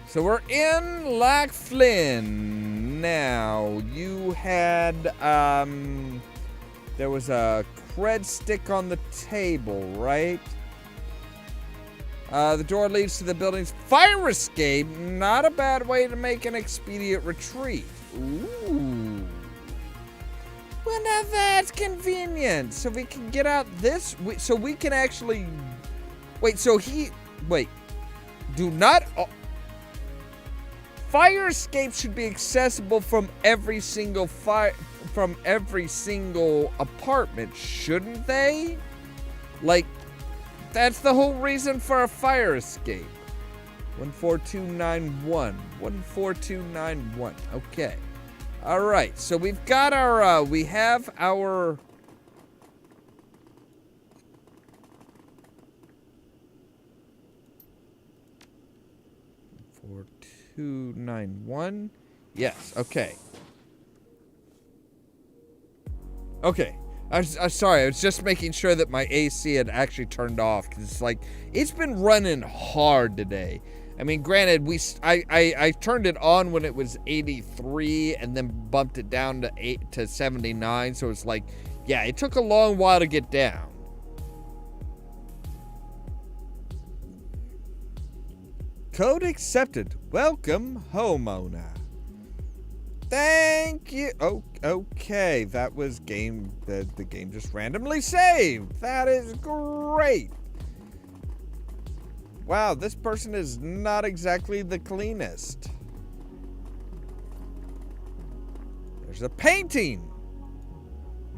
So we're in Lac Flynn. Now, you had, there was a cred stick on the table, right? The door leads to the building's fire escape. Not a bad way to make an expedient retreat. Ooh. Well, now that's convenient. So we can get out this, so we can actually, do not, fire escapes should be accessible from every single apartment, shouldn't they? Like, that's the whole reason for a fire escape. 14291. 14291. Okay. All right. So we've got our, we have our... .291. Yes, okay. Okay. I'm sorry, I was just making sure that my AC had actually turned off, because it's like, it's been running hard today. I mean, granted, I turned it on when it was 83 and then bumped it down to 79, so it's like, yeah, it took a long while to get down. Code accepted. Welcome, homeowner. Thank you. Oh, okay. That was game. The game just randomly saved. That is great. Wow, this person is not exactly the cleanest. There's a painting.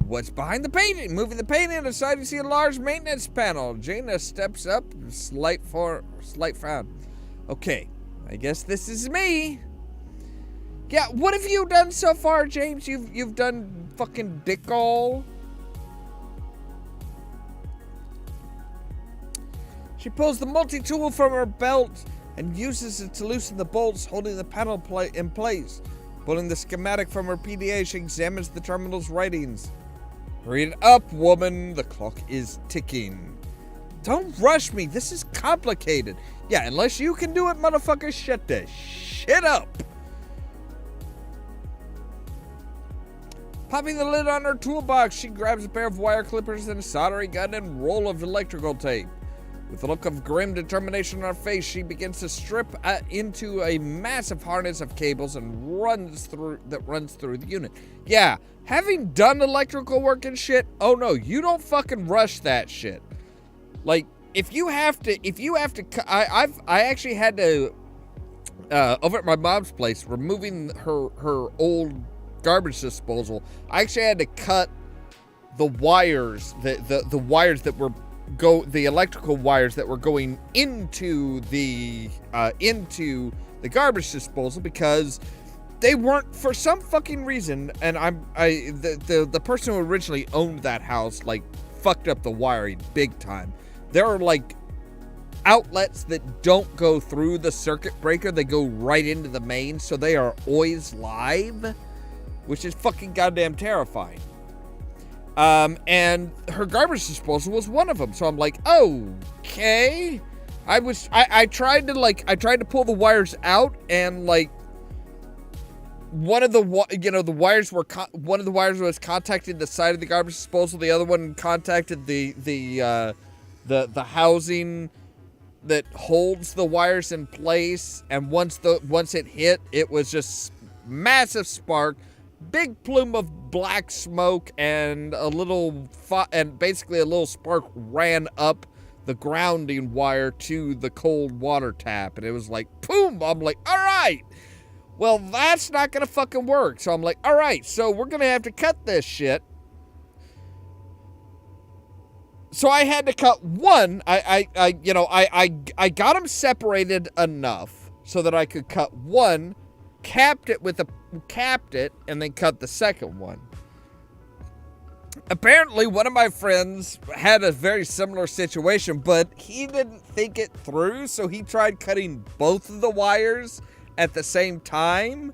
What's behind the painting? Moving the painting aside, you see a large maintenance panel. Jaina steps up, slight frown. Okay, I guess this is me. Yeah, what have you done so far, James? You've done fucking dick all. She pulls the multi-tool from her belt and uses it to loosen the bolts holding the panel in place. Pulling the schematic from her PDA, she examines the terminal's writings. Hurry it up, woman. The clock is ticking. Don't rush me. This is complicated. Yeah, unless you can do it, motherfucker, shut the shit up. Popping the lid on her toolbox, she grabs a pair of wire clippers and a soldering gun and roll of electrical tape. With a look of grim determination on her face, she begins to strip into a massive harness of cables and runs through the unit. Yeah, having done electrical work and shit, oh no, you don't fucking rush that shit. Like, if you have to, I actually had to, over at my mom's place, removing her old garbage disposal, I actually had to cut the wires, the wires that were the electrical wires that were going into the garbage disposal, because they weren't, for some fucking reason, and the person who originally owned that house, like, fucked up the wiring big time. There are like outlets that don't go through the circuit breaker. They go right into the main, so they are always live, which is fucking goddamn terrifying. And her garbage disposal was one of them. So I'm like, okay. I tried to pull the wires out, and like one of the wires was contacting the side of the garbage disposal. The other one contacted the housing that holds the wires in place. And once it hit, it was just massive spark. Big plume of black smoke, and basically a little spark ran up the grounding wire to the cold water tap, and it was like, boom! I'm like, all right, well, that's not gonna fucking work. So I'm like, all right, so we're gonna have to cut this shit. So I had to cut one. I got them separated enough so that I could cut one, capped it, and then cut the second one. Apparently, one of my friends had a very similar situation, but he didn't think it through, so he tried cutting both of the wires at the same time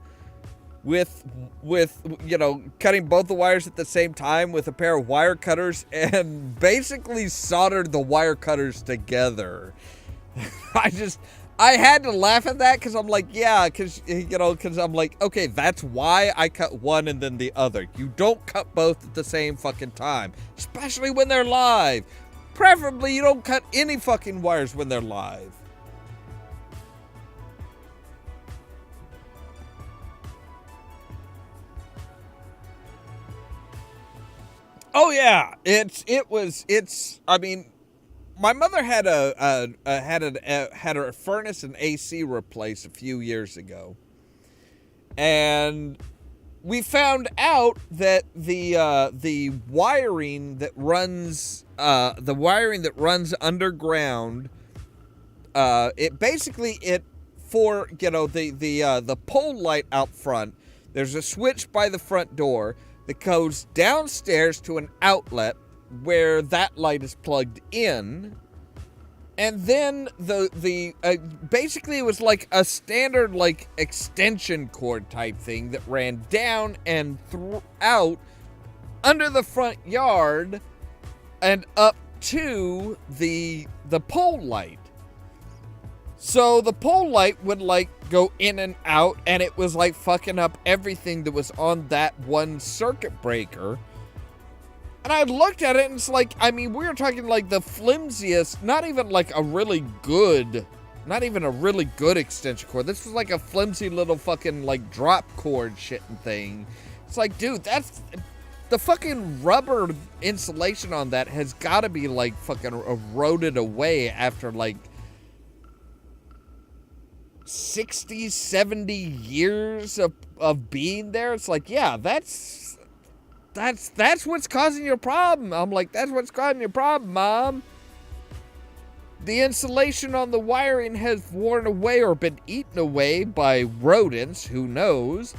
cutting both the wires at the same time with a pair of wire cutters, and basically soldered the wire cutters together. I had to laugh at that, because I'm like, yeah, because I'm like, okay, that's why I cut one and then the other. You don't cut both at the same fucking time, especially when they're live. Preferably, you don't cut any fucking wires when they're live. Oh yeah, I mean, my mother had a furnace and AC replaced a few years ago, and we found out that the wiring that runs underground, the pole light out front. There's a switch by the front door that goes downstairs to an outlet where that light is plugged in, and then basically it was like a standard like extension cord type thing that ran down and out under the front yard and up to the pole light. So the pole light would like go in and out, and it was like fucking up everything that was on that one circuit breaker. And I looked at it, and it's like, I mean, we were talking like the flimsiest, not even a really good extension cord. This was like a flimsy little fucking like drop cord shitting thing. It's like, dude, that's the fucking rubber insulation on that has got to be like fucking eroded away after like 60, 70 years of being there. It's like, yeah, that's what's causing your problem. I'm like, that's what's causing your problem, Mom. The insulation on the wiring has worn away or been eaten away by rodents, who knows.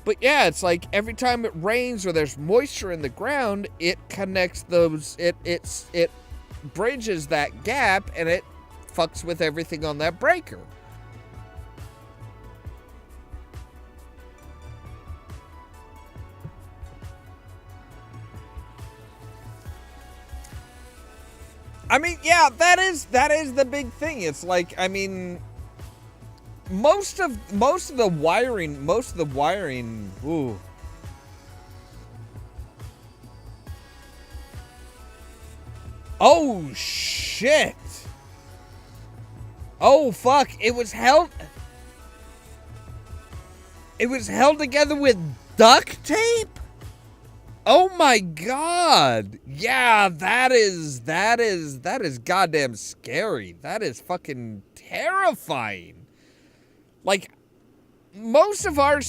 But yeah, it's like every time it rains or there's moisture in the ground, it connects those, it bridges that gap, and it fucks with everything on that breaker. I mean, yeah, that is the big thing. It's like, I mean, most of the wiring, ooh. Oh shit. Oh fuck, it was held together with duct tape? Oh my god. Yeah, that is goddamn scary. That is fucking terrifying. Like, most of my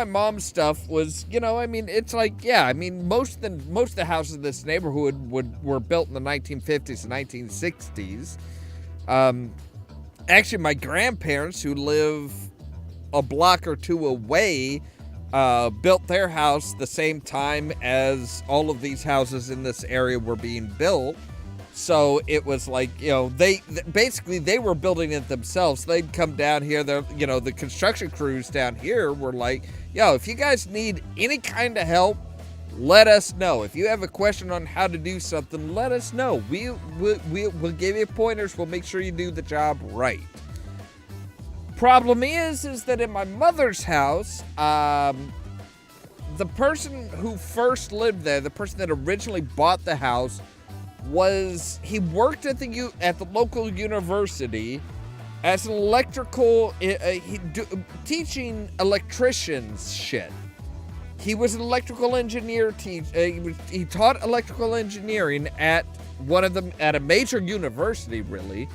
mom's stuff was, I mean, it's like, yeah, I mean, most of the houses in this neighborhood were built in the 1950s and 1960s. Actually, my grandparents, who live a block or two away, built their house the same time as all of these houses in this area were being built. So it was like, basically they were building it themselves. They'd come down here. The construction crews down here were like, yo, if you guys need any kind of help, let us know. If you have a question on how to do something, let us know. We'll give you pointers. We'll make sure you do the job right. Problem is that in my mother's house, the person who first lived there, the person that originally bought the house, he worked at the local university as an electrical, teaching electricians shit. He was an electrical engineer. He taught electrical engineering at a major university, really.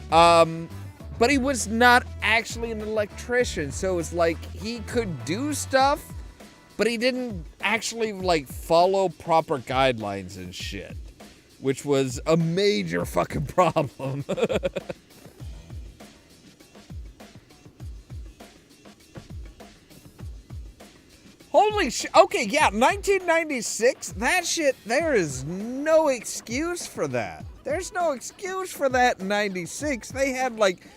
But he was not actually an electrician, so it's like he could do stuff, but he didn't actually like follow proper guidelines and shit, which was a major fucking problem. Holy shit. Okay, yeah, 1996, that shit, there is no excuse for that. There's no excuse for that in 96. They had like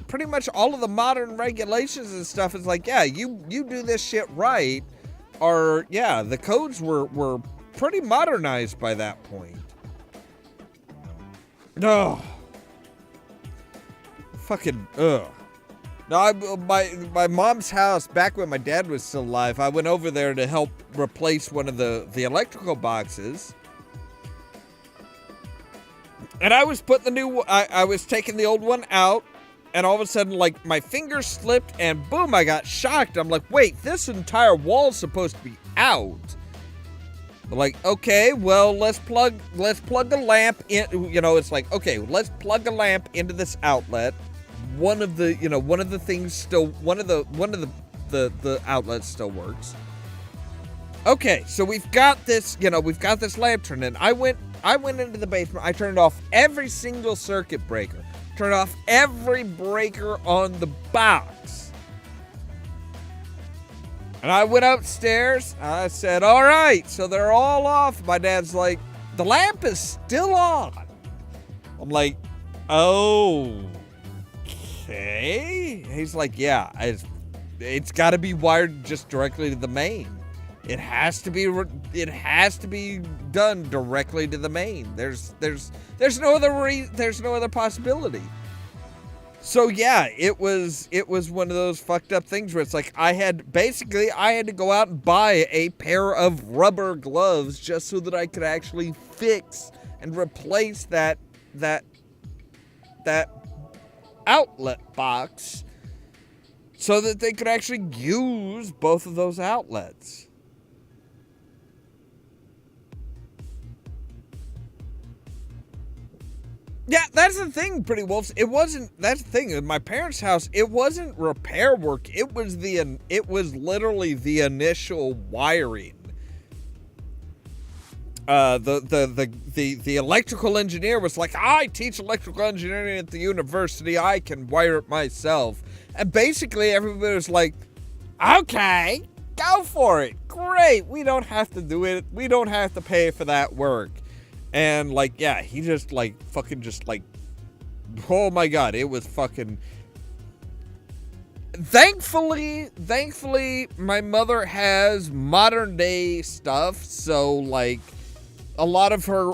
pretty much all of the modern regulations and stuff. Is like, yeah, you do this shit right, or yeah, the codes were pretty modernized by that point. No. Fucking ugh. No, my mom's house, back when my dad was still alive, I went over there to help replace one of the electrical boxes. And I was putting I was taking the old one out, and all of a sudden, like, my fingers slipped, and boom, I got shocked. I'm like, wait, this entire wall's supposed to be out. I'm like, okay, well, let's plug a lamp in. It's like, okay, let's plug a lamp into this outlet. One of the outlets still works. Okay, so we've got this lamp turned in. I went into the basement. I turned off every single circuit breaker. Turned off every breaker on the box. And I went upstairs. I said, all right, so they're all off. My dad's like, the lamp is still on. I'm like, oh. Okay. He's like, yeah, it's got to be wired just directly to the main. It has to be done directly to the main. There's no other possibility. So yeah, it was one of those fucked up things where it's like I had to go out and buy a pair of rubber gloves just so that I could actually fix and replace that outlet box so that they could actually use both of those outlets. Yeah, that's the thing, Pretty Wolves. That's the thing. In my parents' house, it wasn't repair work. It was literally the initial wiring. The electrical engineer was like, I teach electrical engineering at the university. I can wire it myself. And basically everybody was like, okay, go for it. Great. We don't have to do it. We don't have to pay for that work. And like, yeah, he just like fucking just like, oh my God, it was fucking. Thankfully, my mother has modern day stuff. So like, a lot of her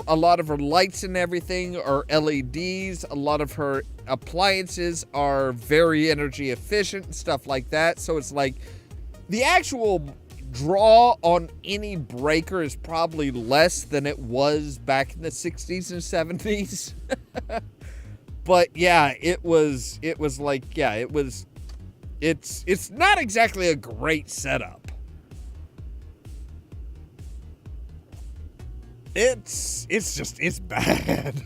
lights and everything are LEDs. A lot of her appliances are very energy efficient and stuff like that. So it's like the actual draw on any breaker is probably less than it was back in the 60s and 70s. But yeah, it's not exactly a great setup. It's bad.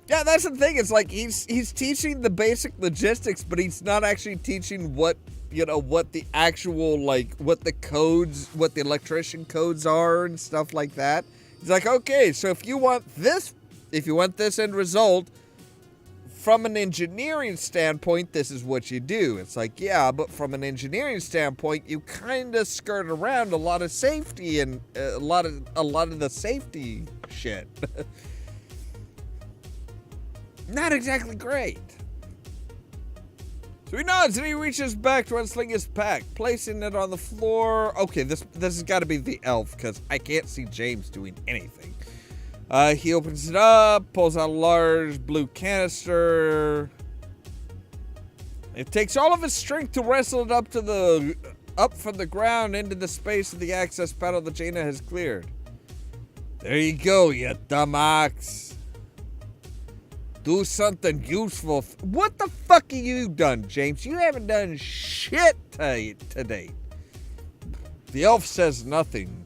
Yeah, that's the thing. It's like he's teaching the basic logistics, but he's not actually teaching what the actual, like, what the electrician codes are and stuff like that. He's like, okay, so if you want this end result, from an engineering standpoint, this is what you do. It's like, yeah, but from an engineering standpoint, you kind of skirt around a lot of safety and a lot of the safety shit. Not exactly great. So he nods and he reaches back to unsling his pack, placing it on the floor. Okay, this has got to be the elf, because I can't see James doing anything. He opens it up, pulls out a large blue canister. It takes all of his strength to wrestle it up from the ground into the space of the access panel that Jaina has cleared. There you go, you dumb ox. Do something useful. What the fuck have you done, James? You haven't done shit today. The elf says nothing.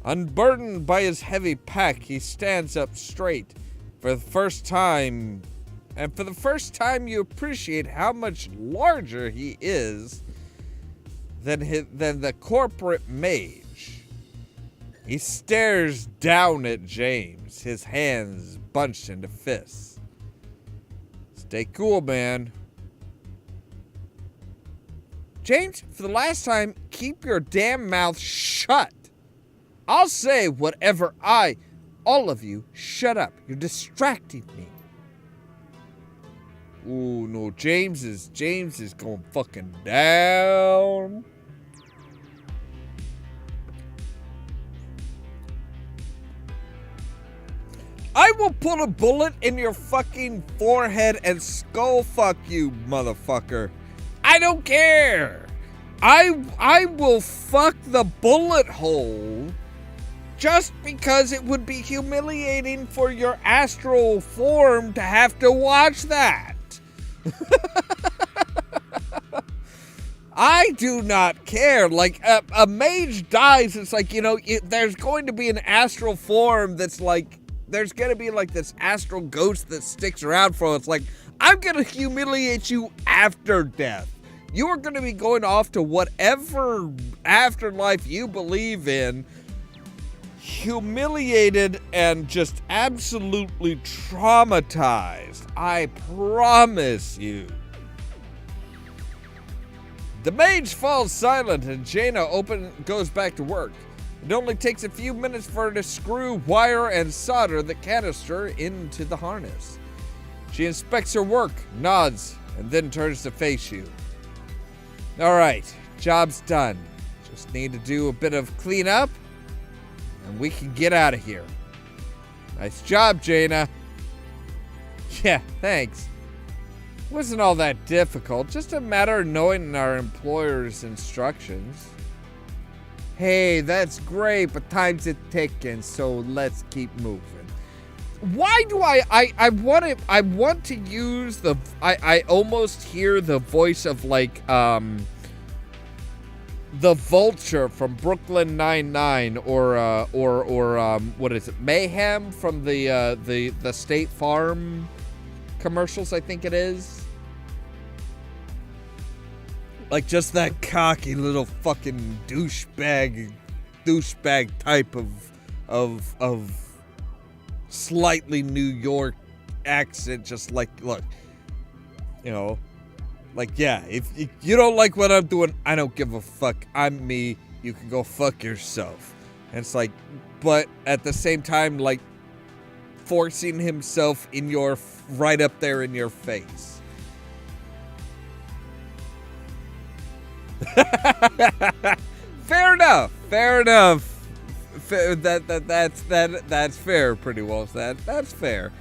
Unburdened by his heavy pack, he stands up straight. For the first time, you appreciate how much larger he is than the corporate mage. He stares down at James, his hands bunched into fists. Stay cool, man. James, for the last time, keep your damn mouth shut. I'll say whatever all of you, shut up. You're distracting me. Ooh, no, James is going fucking down. I will put a bullet in your fucking forehead and skull fuck you, motherfucker. I don't care. I will fuck the bullet hole just because it would be humiliating for your astral form to have to watch that. I do not care. Like, a mage dies, it's like, there's going to be an astral form that's like, there's going to be like this astral ghost that sticks around for it. It's like, I'm going to humiliate you after death. You are going to be going off to whatever afterlife you believe in, humiliated and just absolutely traumatized. I promise you. The mage falls silent and Jaina goes back to work. It only takes a few minutes for her to screw, wire, and solder the canister into the harness. She inspects her work, nods, and then turns to face you. All right, job's done. Just need to do a bit of cleanup, and we can get out of here. Nice job, Jaina. Yeah, thanks. Wasn't all that difficult, just a matter of knowing our employer's instructions. Hey, that's great, but time's a ticking, so let's keep moving. Why do I want to use the, I almost hear the voice of like, the Vulture from Brooklyn Nine-Nine, or what is it, Mayhem from the State Farm commercials, I think it is. Like, just that cocky little fucking douchebag type of slightly New York accent. Just like, look, like, yeah, if you don't like what I'm doing, I don't give a fuck. I'm me. You can go fuck yourself. And it's like, but at the same time, like, forcing himself right up there in your face. Fair enough. That's fair. Pretty well said. That's fair.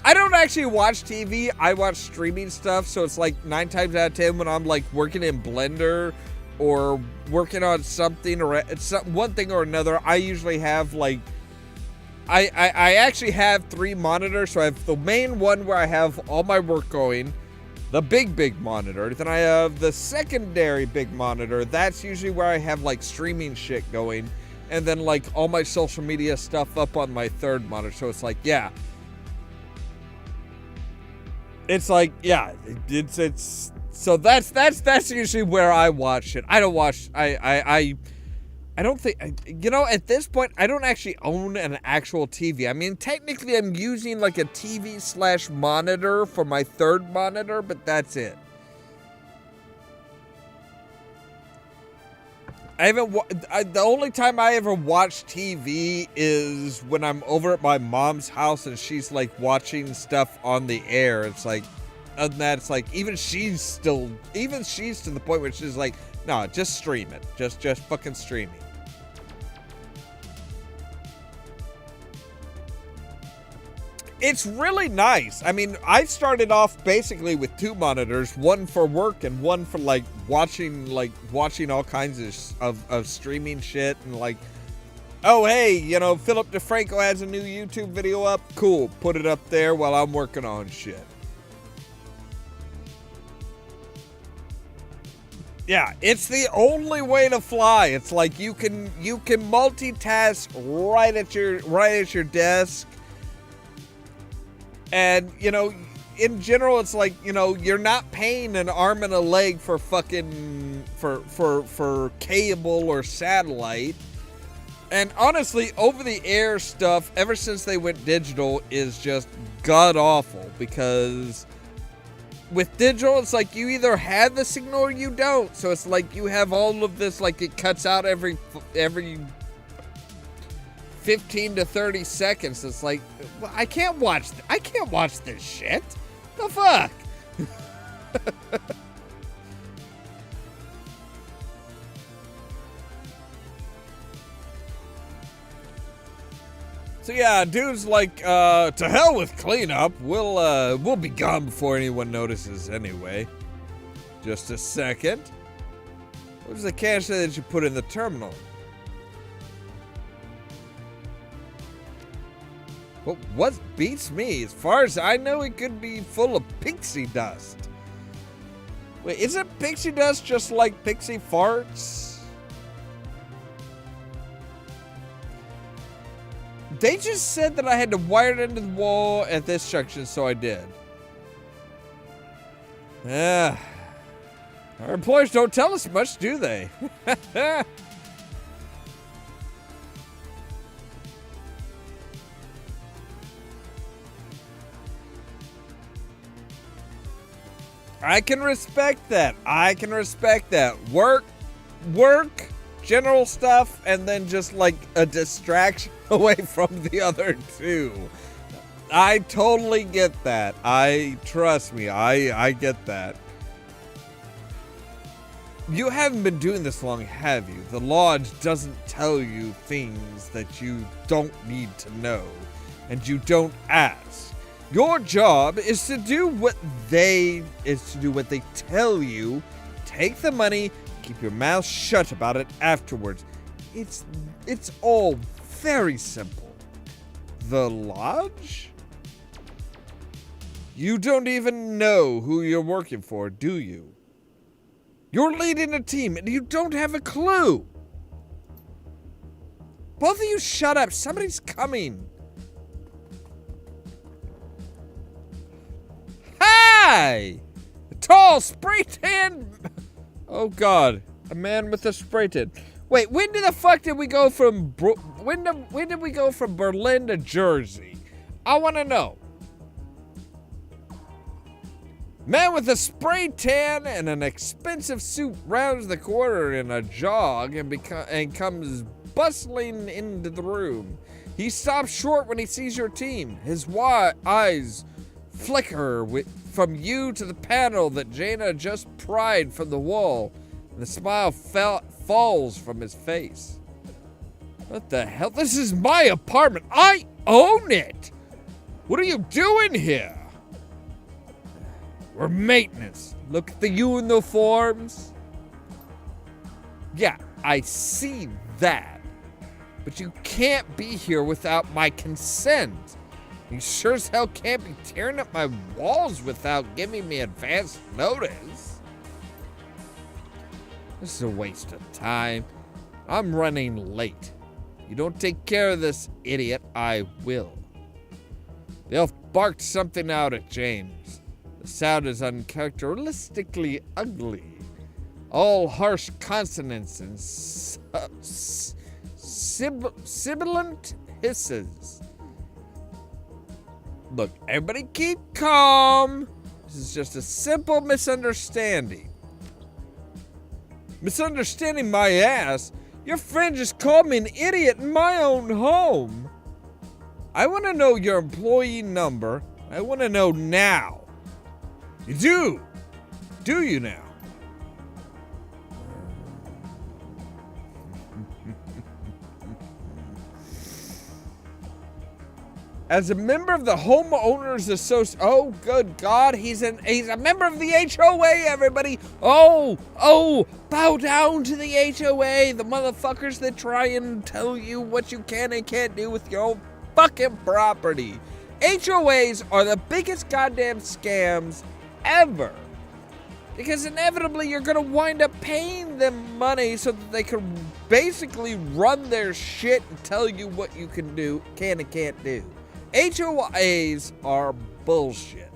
I don't actually watch TV. I watch streaming stuff. So it's like 9 times out of 10 when I'm like working in Blender or working on something or one thing or another, I usually have like, I actually have 3 monitors. So I have the main one where I have all my work going. The big monitor. Then I have the secondary big monitor. That's usually where I have like streaming shit going. And then like all my social media stuff up on my third monitor. So it's like, yeah. It's like, yeah. It's so that's usually where I watch it. I don't watch, I I don't think, you know, at this point, I don't actually own an actual TV. I mean, technically, I'm using like a TV / monitor for my third monitor, but that's it. I haven't, the only time I ever watch TV is when I'm over at my mom's house and she's like watching stuff on the air. It's like, other than that, it's like, even she's to the point where she's like, no, just stream it. Just fucking stream it. It's really nice. I mean, I started off basically with 2 monitors, one for work and one for like watching all kinds of streaming shit and like, oh hey, you know, Philip DeFranco has a new YouTube video up. Cool, put it up there while I'm working on shit. Yeah, it's the only way to fly. It's like you can multitask right at your desk. And, you know, in general, it's like, you know, you're not paying an arm and a leg for fucking, for cable or satellite. And honestly, over-the-air stuff, ever since they went digital, is just god-awful. Because with digital, it's like you either have the signal or you don't. So it's like you have all of this, like it cuts out every 15 to 30 seconds. It's like, I can't watch this shit. The fuck? So yeah, dude's like, to hell with cleanup. We'll be gone before anyone notices anyway. Just a second. What was the cash that you put in the terminal? But what beats me? As far as I know, it could be full of pixie dust. Wait, isn't pixie dust just like pixie farts? They just said that I had to wire it into the wall at this junction, so I did. Yeah. Our employers don't tell us much, do they? I can respect that. Work, general stuff, and then just like a distraction away from the other two. I totally get that. Trust me, I get that. You haven't been doing this long, have you? The lodge doesn't tell you things that you don't need to know, and you don't ask. Your job is to do what they tell you. Take the money, keep your mouth shut about it afterwards. It's all very simple. The lodge? You don't even know who you're working for, do you? You're leading a team and you don't have a clue. Both of you shut up. Somebody's coming. Hi! A tall, spray-tan... Oh, God. A man with a spray-tan. Wait, when the fuck did we go from... When did we go from Berlin to Jersey? I want to know. Man with a spray tan and an expensive suit rounds the corner in a jog and comes bustling into the room. He stops short when he sees your team. His eyes flicker from you to the panel that Jaina just pried from the wall. And the smile falls from his face. What the hell? This is my apartment. I own it. What are you doing here? We're maintenance. Look at the uniforms. Yeah, I see that. But you can't be here without my consent. You sure as hell can't be tearing up my walls without giving me advance notice. This is a waste of time. I'm running late. You don't take care of this idiot, I will. The elf barked something out at James. The sound is uncharacteristically ugly. all harsh consonants and sibilant hisses. Look, everybody keep calm. This is just a simple misunderstanding. Misunderstanding my ass? Your friend just called me an idiot in my own home. I want to know your employee number. I want to know now. You do? Do you now? As a member of the homeowners association, oh good God, he's a member of the HOA. Everybody, oh, bow down to the HOA, the motherfuckers that try and tell you what you can and can't do with your own fucking property. HOAs are the biggest goddamn scams ever, because inevitably you're gonna wind up paying them money so that they can basically run their shit and tell you what you can and can't do. HOAs are bullshit.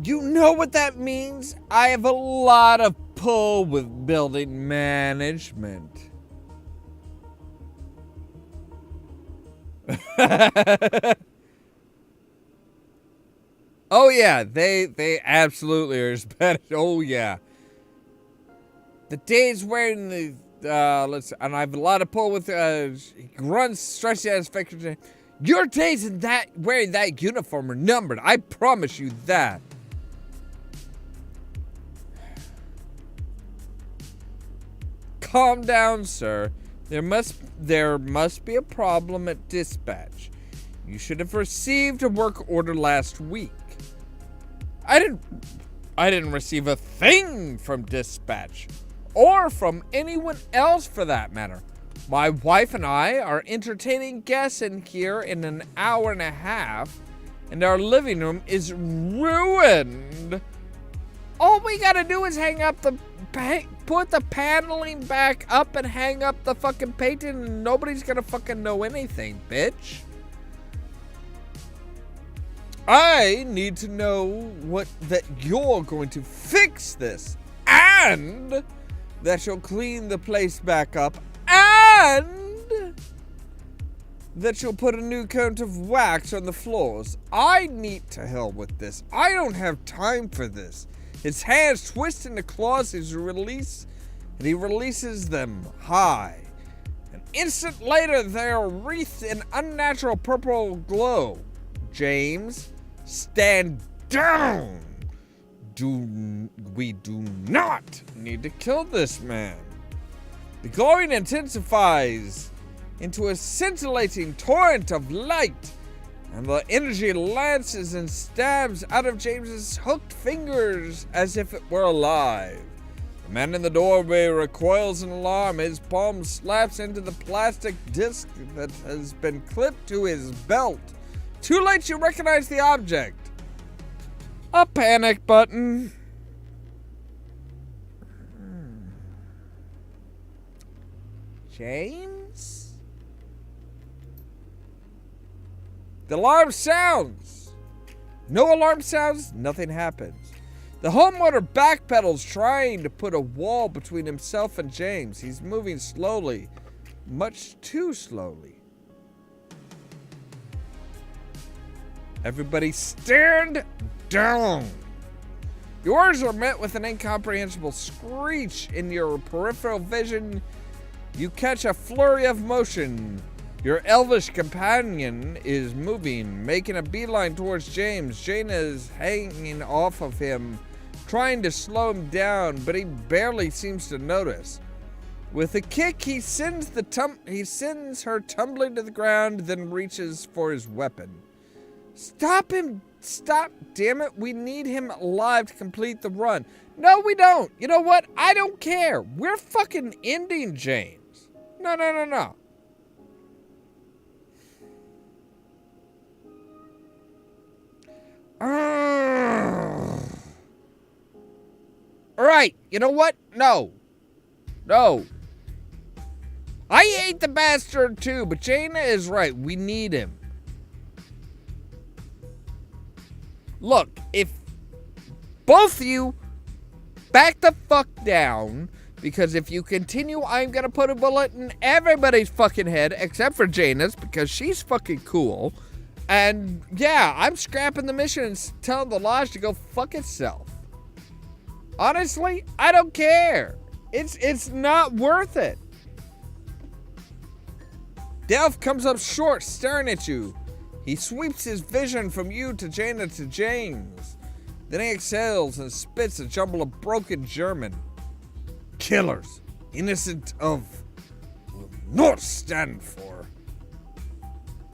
You know what that means? I have a lot of pull with building management. Oh yeah, they absolutely are as bad. Oh yeah. The days wearing the and I have a lot of pull with runs stress satisfaction. Your days in that wearing that uniform are numbered. I promise you that. Calm down, sir. There must be a problem at dispatch. You should have received a work order last week. I didn't receive a thing from dispatch, or from anyone else for that matter. My wife and I are entertaining guests in here in an hour and a half, and our living room is ruined. All we gotta do is put the paneling back up and hang up the fucking painting, and nobody's gonna fucking know anything, bitch. I need to know that you're going to fix this, and that you'll clean the place back up, and that you'll put a new coat of wax on the floors. I need to hell with this. I don't have time for this. His hands twist in the claws and he releases them high. An instant later, they're wreathed in unnatural purple glow. James, stand down! We do not need to kill this man. The glowing intensifies into a scintillating torrent of light, and the energy lances and stabs out of James's hooked fingers as if it were alive. The man in the doorway recoils in alarm. His palm slaps into the plastic disc that has been clipped to his belt. Too late, you recognize the object. A panic button. James? The alarm sounds. No alarm sounds, nothing happens. The homeowner backpedals, trying to put a wall between himself and James. He's moving slowly, much too slowly. Everybody stand down. Your orders are met with an incomprehensible screech in your peripheral vision. You catch a flurry of motion. Your elvish companion is moving, making a beeline towards James. Jaina is hanging off of him, trying to slow him down, but he barely seems to notice. With a kick, he sends her tumbling to the ground, then reaches for his weapon. Stop him! Stop! Damn it! We need him alive to complete the run. No, we don't. You know what? I don't care. We're fucking ending James. No. Alright, you know what? No. I hate the bastard too, but Jaina is right. We need him. Look, if both of you back the fuck down, because if you continue, I'm gonna put a bullet in everybody's fucking head except for Jaina's because she's fucking cool. And yeah, I'm scrapping the mission and telling the lodge to go fuck itself. Honestly, I don't care. It's not worth it. Delph comes up short, staring at you. He sweeps his vision from you to Jaina to James. Then he exhales and spits a jumble of broken German. Killers, innocent of, will not stand for.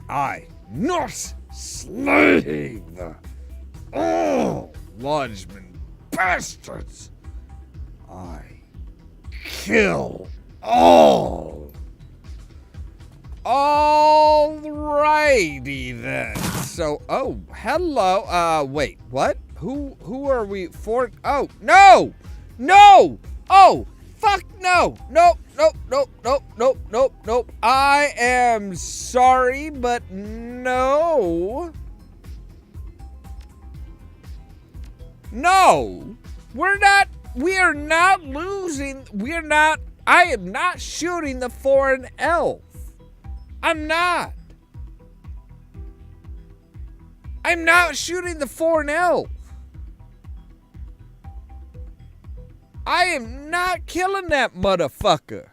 I, not slaying the all lodgemen bastards. I kill all. Alrighty then. So, oh, hello. Wait, what? Who are we for? Oh, no! No! Oh, fuck no! Nope. I am sorry, but no. No! We are not losing. I am not shooting the foreign elf. I'm not shooting the foreign elf. I am not killing that motherfucker.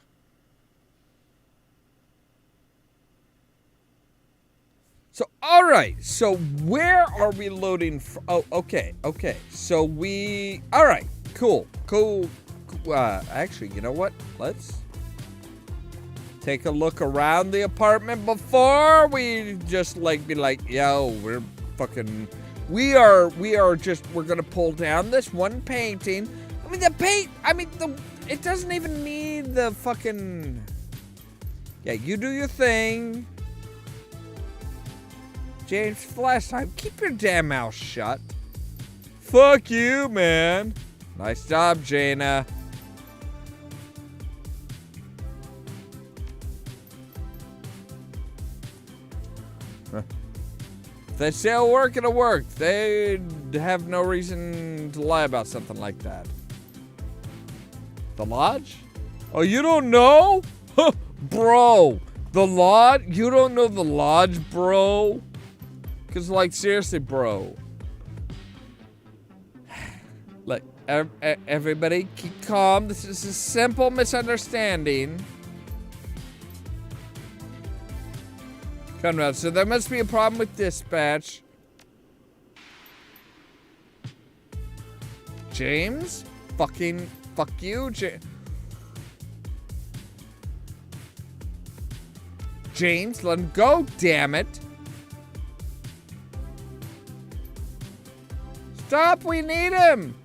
So, alright. So, where are we loading from? Oh, okay. So, alright. Cool. Actually, you know what? Let's take a look around the apartment before we just be like, yo, we're fucking, we're gonna pull down this one painting. I mean, it doesn't even need the fucking, yeah, you do your thing. James, last time, keep your damn mouth shut. Fuck you, man. Nice job, Jaina. If they say it'll work, it'll work. They have no reason to lie about something like that. The lodge? Oh, you don't know? Bro, the lodge? You don't know the lodge, bro? Because, seriously, bro. Everybody keep calm. This is a simple misunderstanding. Conrad, so there must be a problem with dispatch. James? Fuck you, James, let him go, damn it. Stop, we need him.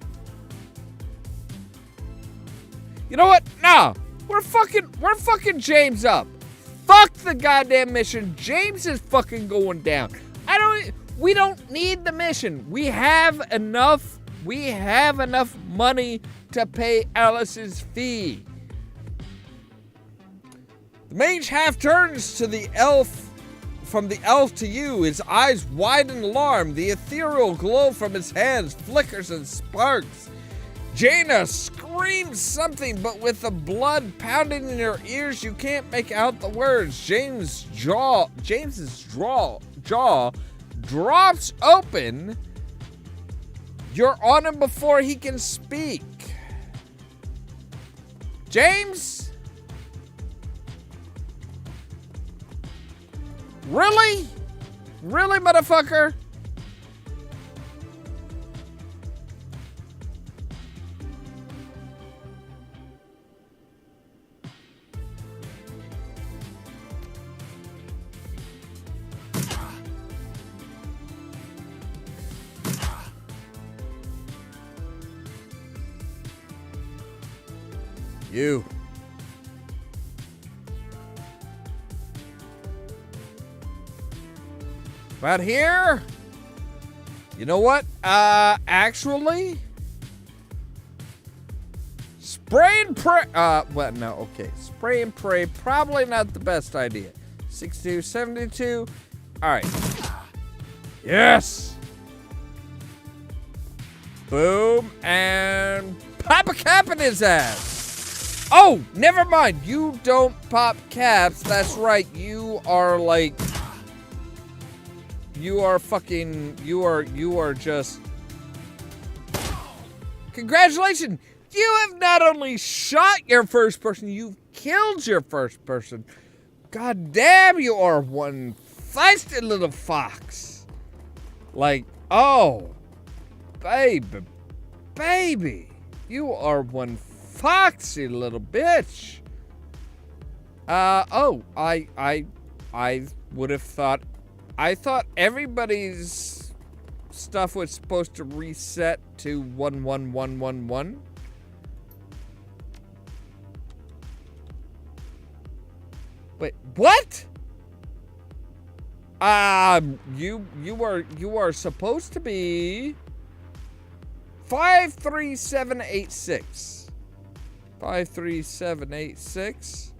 You know what? Nah, we're fucking James up. Fuck the goddamn mission. James is fucking going down. We don't need the mission. We have enough money to pay Alice's fee. The mage half turns to the elf, from the elf to you, his eyes wide in alarm. The ethereal glow from his hands flickers and sparks. Jaina screams something, but with the blood pounding in your ears, you can't make out the words. James's jaw drops open. You're on him before he can speak. James? Really? Really, motherfucker? You. About here? You know what? Actually, Spray and pray. Well, no, okay. Spray and pray, probably not the best idea. 62, 72. All right. Yes. Boom, and pop a cap in his ass. Oh, never mind. You don't pop caps. That's right. You are like... You are fucking... You are just... Congratulations. You have not only shot your first person, you've killed your first person. God damn, you are one feisty little fox. Like, oh... Baby, you are one foxy little bitch. I would have thought, I thought everybody's stuff was supposed to reset to 11111. Wait, what? You are supposed to be 53786. 53786.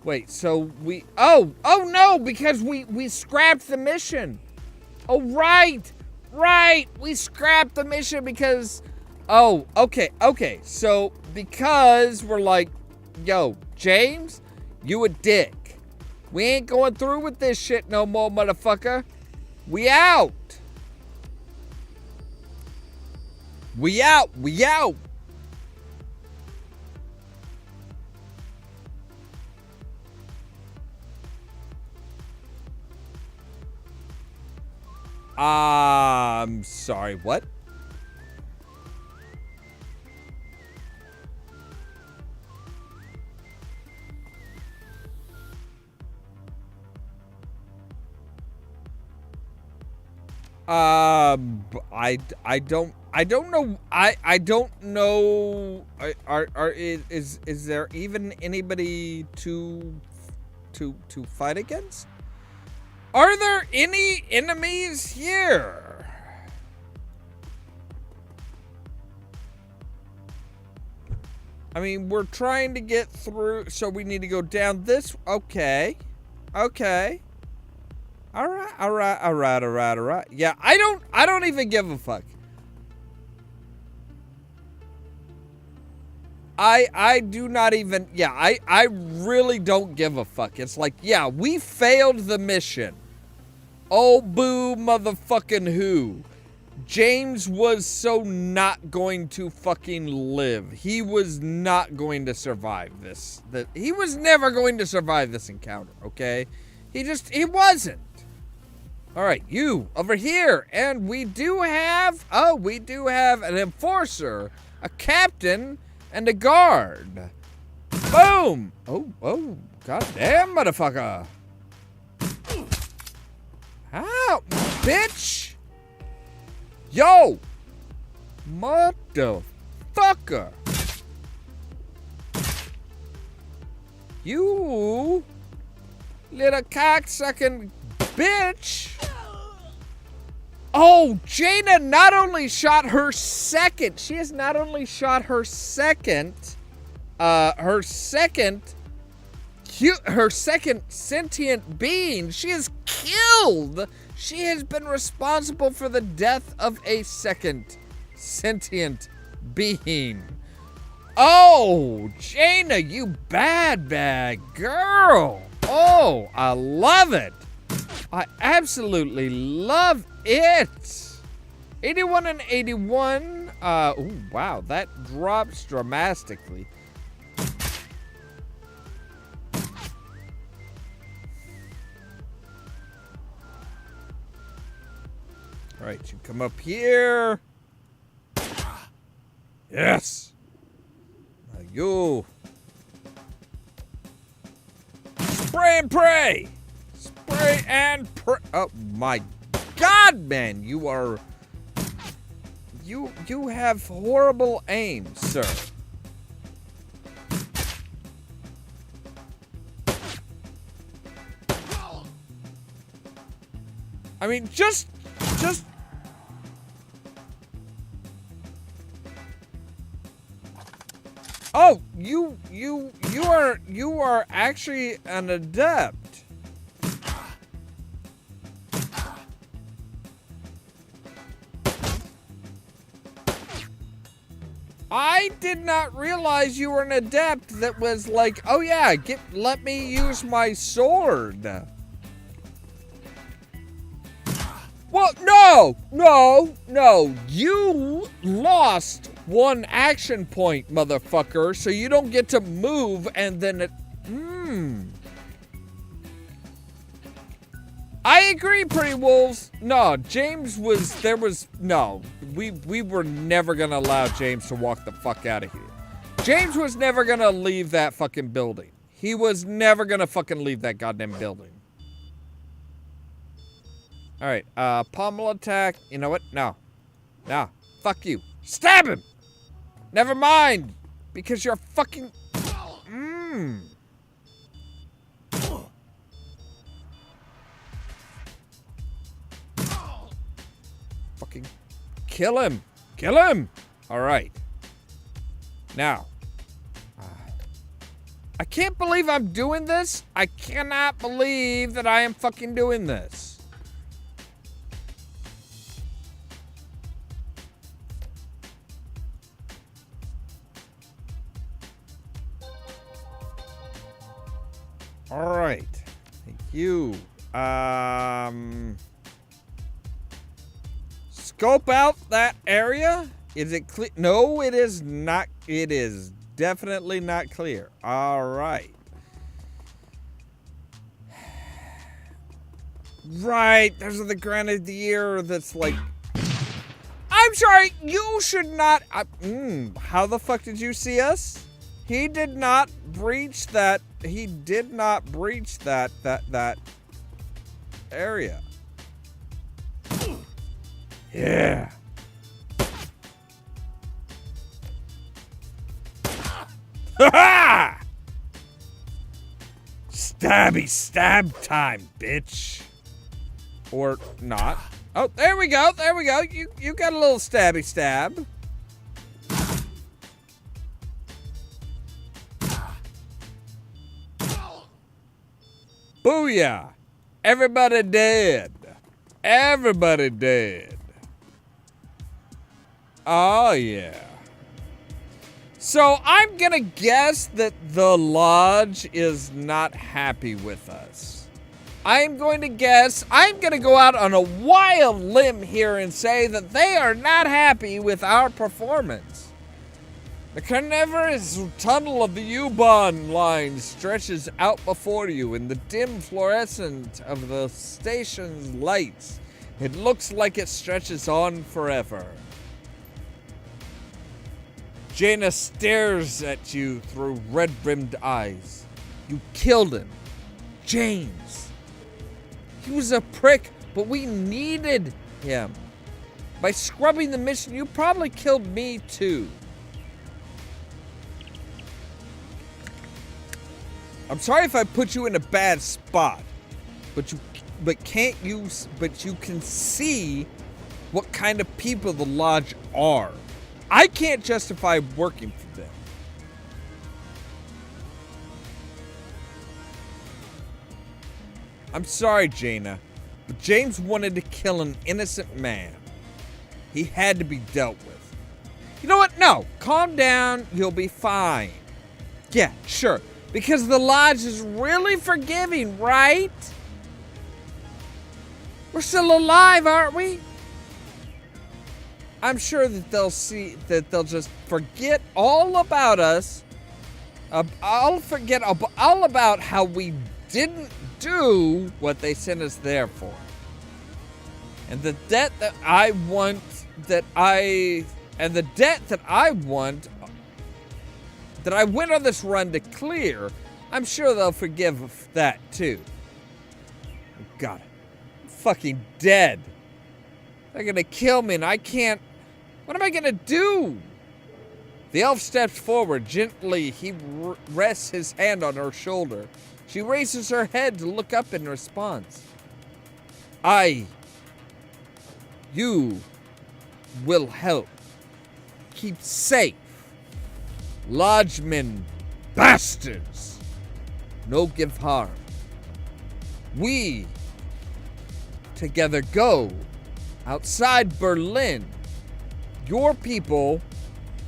Wait, so we... Oh no, because we scrapped the mission. Oh, right. We scrapped the mission because... Oh, okay. So, because we're like, yo, James, you a dick. We ain't going through with this shit no more, motherfucker. We out. We out. I'm sorry, what? I don't know. I don't know. Is there even anybody to fight against? Are there any enemies here? I mean, we're trying to get through, so we need to go down this. Okay. All right. Yeah, I don't even give a fuck. I do not even, yeah, I really don't give a fuck. It's like, yeah, we failed the mission. Oh, boo, motherfucking who? James was so not going to fucking live. He was not going to survive this. He was never going to survive this encounter, okay? He wasn't. All right, you, over here. And we do have an enforcer, a captain, and a guard. Boom! Oh, goddamn, motherfucker. How, bitch? Yo! Motherfucker. You little cocksucking bitch. Oh, Jaina not only shot her second, she has not only shot her second sentient being, she has killed. She has been responsible for the death of a second sentient being. Oh, Jaina, you bad girl. Oh, I love it. I absolutely love it. 81 and 81. Oh, wow, that drops dramatically. All right, you come up here. Yes. Now you. Spray and pray. Spray and pray. Oh my God, man, you are You have horrible aim, sir. I mean, just. Oh, you are actually an adept. I did not realize you were an adept that was like, oh yeah, let me use my sword. Well, no. You lost one action point, motherfucker, so you don't get to move and then it... I agree, Pretty Wolves. No, we were never gonna allow James to walk the fuck out of here. James was never gonna leave that fucking building. He was never gonna fucking leave that goddamn building. Alright, pommel attack. You know what? No. Fuck you. Stab him! Never mind! Because you're fucking... Fucking kill him! Kill him! Alright. Now. I can't believe I'm doing this. I cannot believe that I am fucking doing this. All right, thank you. Scope out that area. Is it clear? No, it is not. It is definitely not clear. All right. Right, there's the grenadier that's like... I'm sorry, you should not... how the fuck did you see us? He did not breach that... He did not breach that area. Yeah. Ha-ha! Stabby stab time, bitch. Or not. Oh, there we go. There we go. You got a little stabby stab. Booyah. Everybody dead. Everybody dead. Oh, yeah. So I'm gonna guess that the Lodge is not happy with us. I'm going to go out on a wild limb here and say that they are not happy with our performance. The carnivorous tunnel of the U-Bahn line stretches out before you in the dim fluorescence of the station's lights. It looks like it stretches on forever. Jaina stares at you through red-rimmed eyes. You killed him. James. He was a prick, but we needed him. By scrubbing the mission, you probably killed me too. I'm sorry if I put you in a bad spot, but you can see what kind of people the Lodge are. I can't justify working for them. I'm sorry, Jaina, but James wanted to kill an innocent man. He had to be dealt with. You know what? No, calm down. You'll be fine. Yeah, sure. Because the Lodge is really forgiving, right? We're still alive, aren't we? I'm sure that they'll just forget all about us. I'll forget all about how we didn't do what they sent us there for. And the debt that I want, that I went on this run to clear, I'm sure they'll forgive that too. God, I'm fucking dead. They're gonna kill me and I can't. What am I gonna do? The elf steps forward. Gently, he rests his hand on her shoulder. She raises her head to look up in response. You will help. Keep safe. Lodgemen, bastards. No give harm. We together go outside Berlin. Your people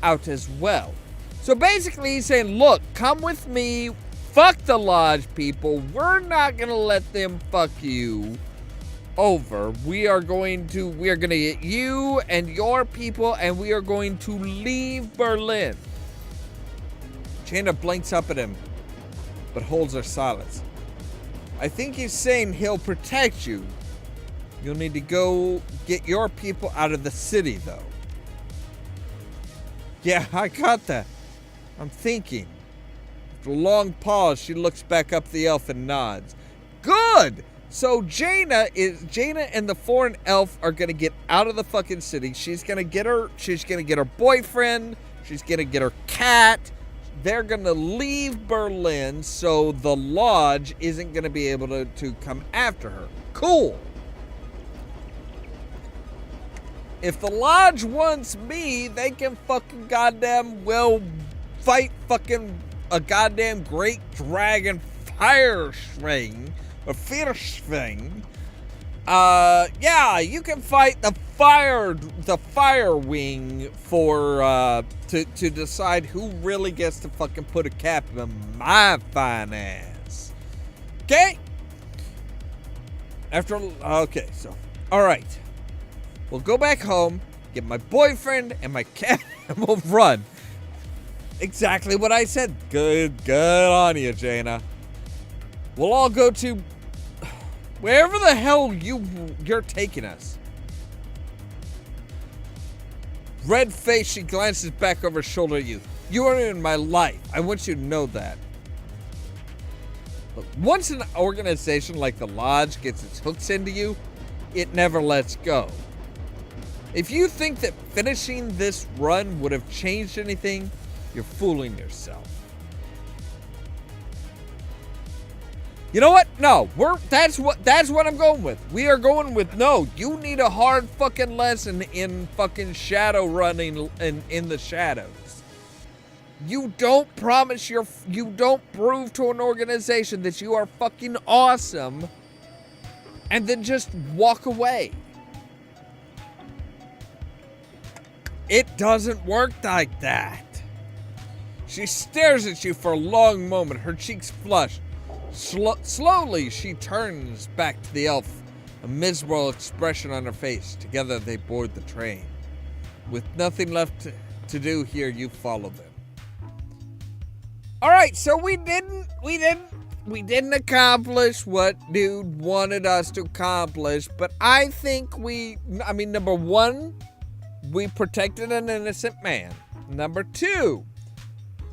out as well. So basically he's saying, look, come with me. Fuck the lodge people. We're not gonna let them fuck you over. We are gonna get you and your people, and we are going to leave Berlin. Jaina blinks up at him, but holds her silence. I think he's saying he'll protect you. You'll need to go get your people out of the city, though. Yeah, I got that. I'm thinking. After a long pause, she looks back up at the elf and nods. Good! So Jaina and the foreign elf are gonna get out of the fucking city. She's gonna get her boyfriend. She's gonna get her cat. They're gonna leave Berlin, so the lodge isn't gonna be able to come after her. Cool. If the lodge wants me, they can fucking goddamn well fight fucking a goddamn great dragon fire thing. Yeah, you can fight the fire wing for to decide who really gets to fucking put a cap in my fine ass. Okay? So all right. We'll go back home, get my boyfriend and my cat, and we'll run. Exactly what I said. Good on you, Jaina. We'll all go to wherever the hell you're taking us. Red face, she glances back over her shoulder at you. You are in my life. I want you to know that. Look, once an organization like the Lodge gets its hooks into you, it never lets go. If you think that finishing this run would have changed anything, you're fooling yourself. You know what? No, that's what I'm going with. We are going with no. You need a hard fucking lesson in fucking shadow running in the shadows. You don't prove to an organization that you are fucking awesome and then just walk away. It doesn't work like that. She stares at you for a long moment, her cheeks flush. Slowly, she turns back to the elf, a miserable expression on her face. Together, they board the train. With nothing left to do here, you follow them. All right, so we didn't accomplish what dude wanted us to accomplish, but I think number one, we protected an innocent man. Number two,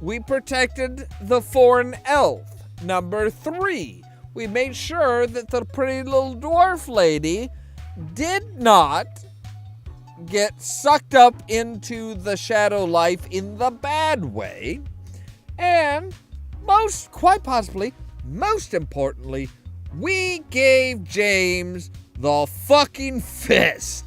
we protected the foreign elf. Number three, we made sure that the pretty little dwarf lady did not get sucked up into the shadow life in the bad way. And most importantly, we gave James the fucking fist.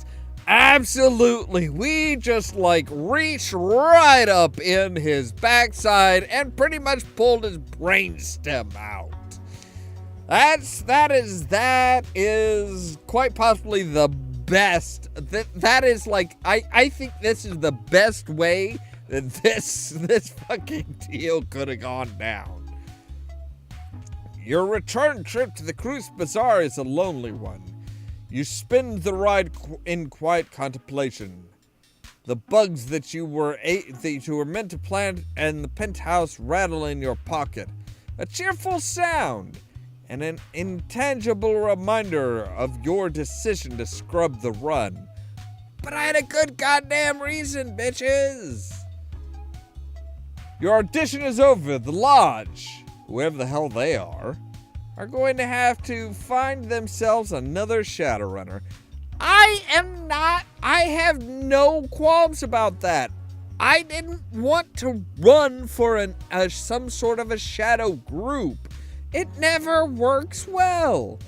Absolutely. We just reached right up in his backside and pretty much pulled his brainstem out. That is quite possibly the best. That is I think this is the best way that this fucking deal could have gone down. Your return trip to the Cruise Bazaar is a lonely one. You spend the ride in quiet contemplation. The bugs that you were meant to plant and the penthouse rattle in your pocket. A cheerful sound and an intangible reminder of your decision to scrub the run. But I had a good goddamn reason, bitches. Your audition is over. The Lodge, whoever the hell they are going to have to find themselves another Shadowrunner. I am not I have no qualms about that. I didn't want to run for some sort of a shadow group. It never works well.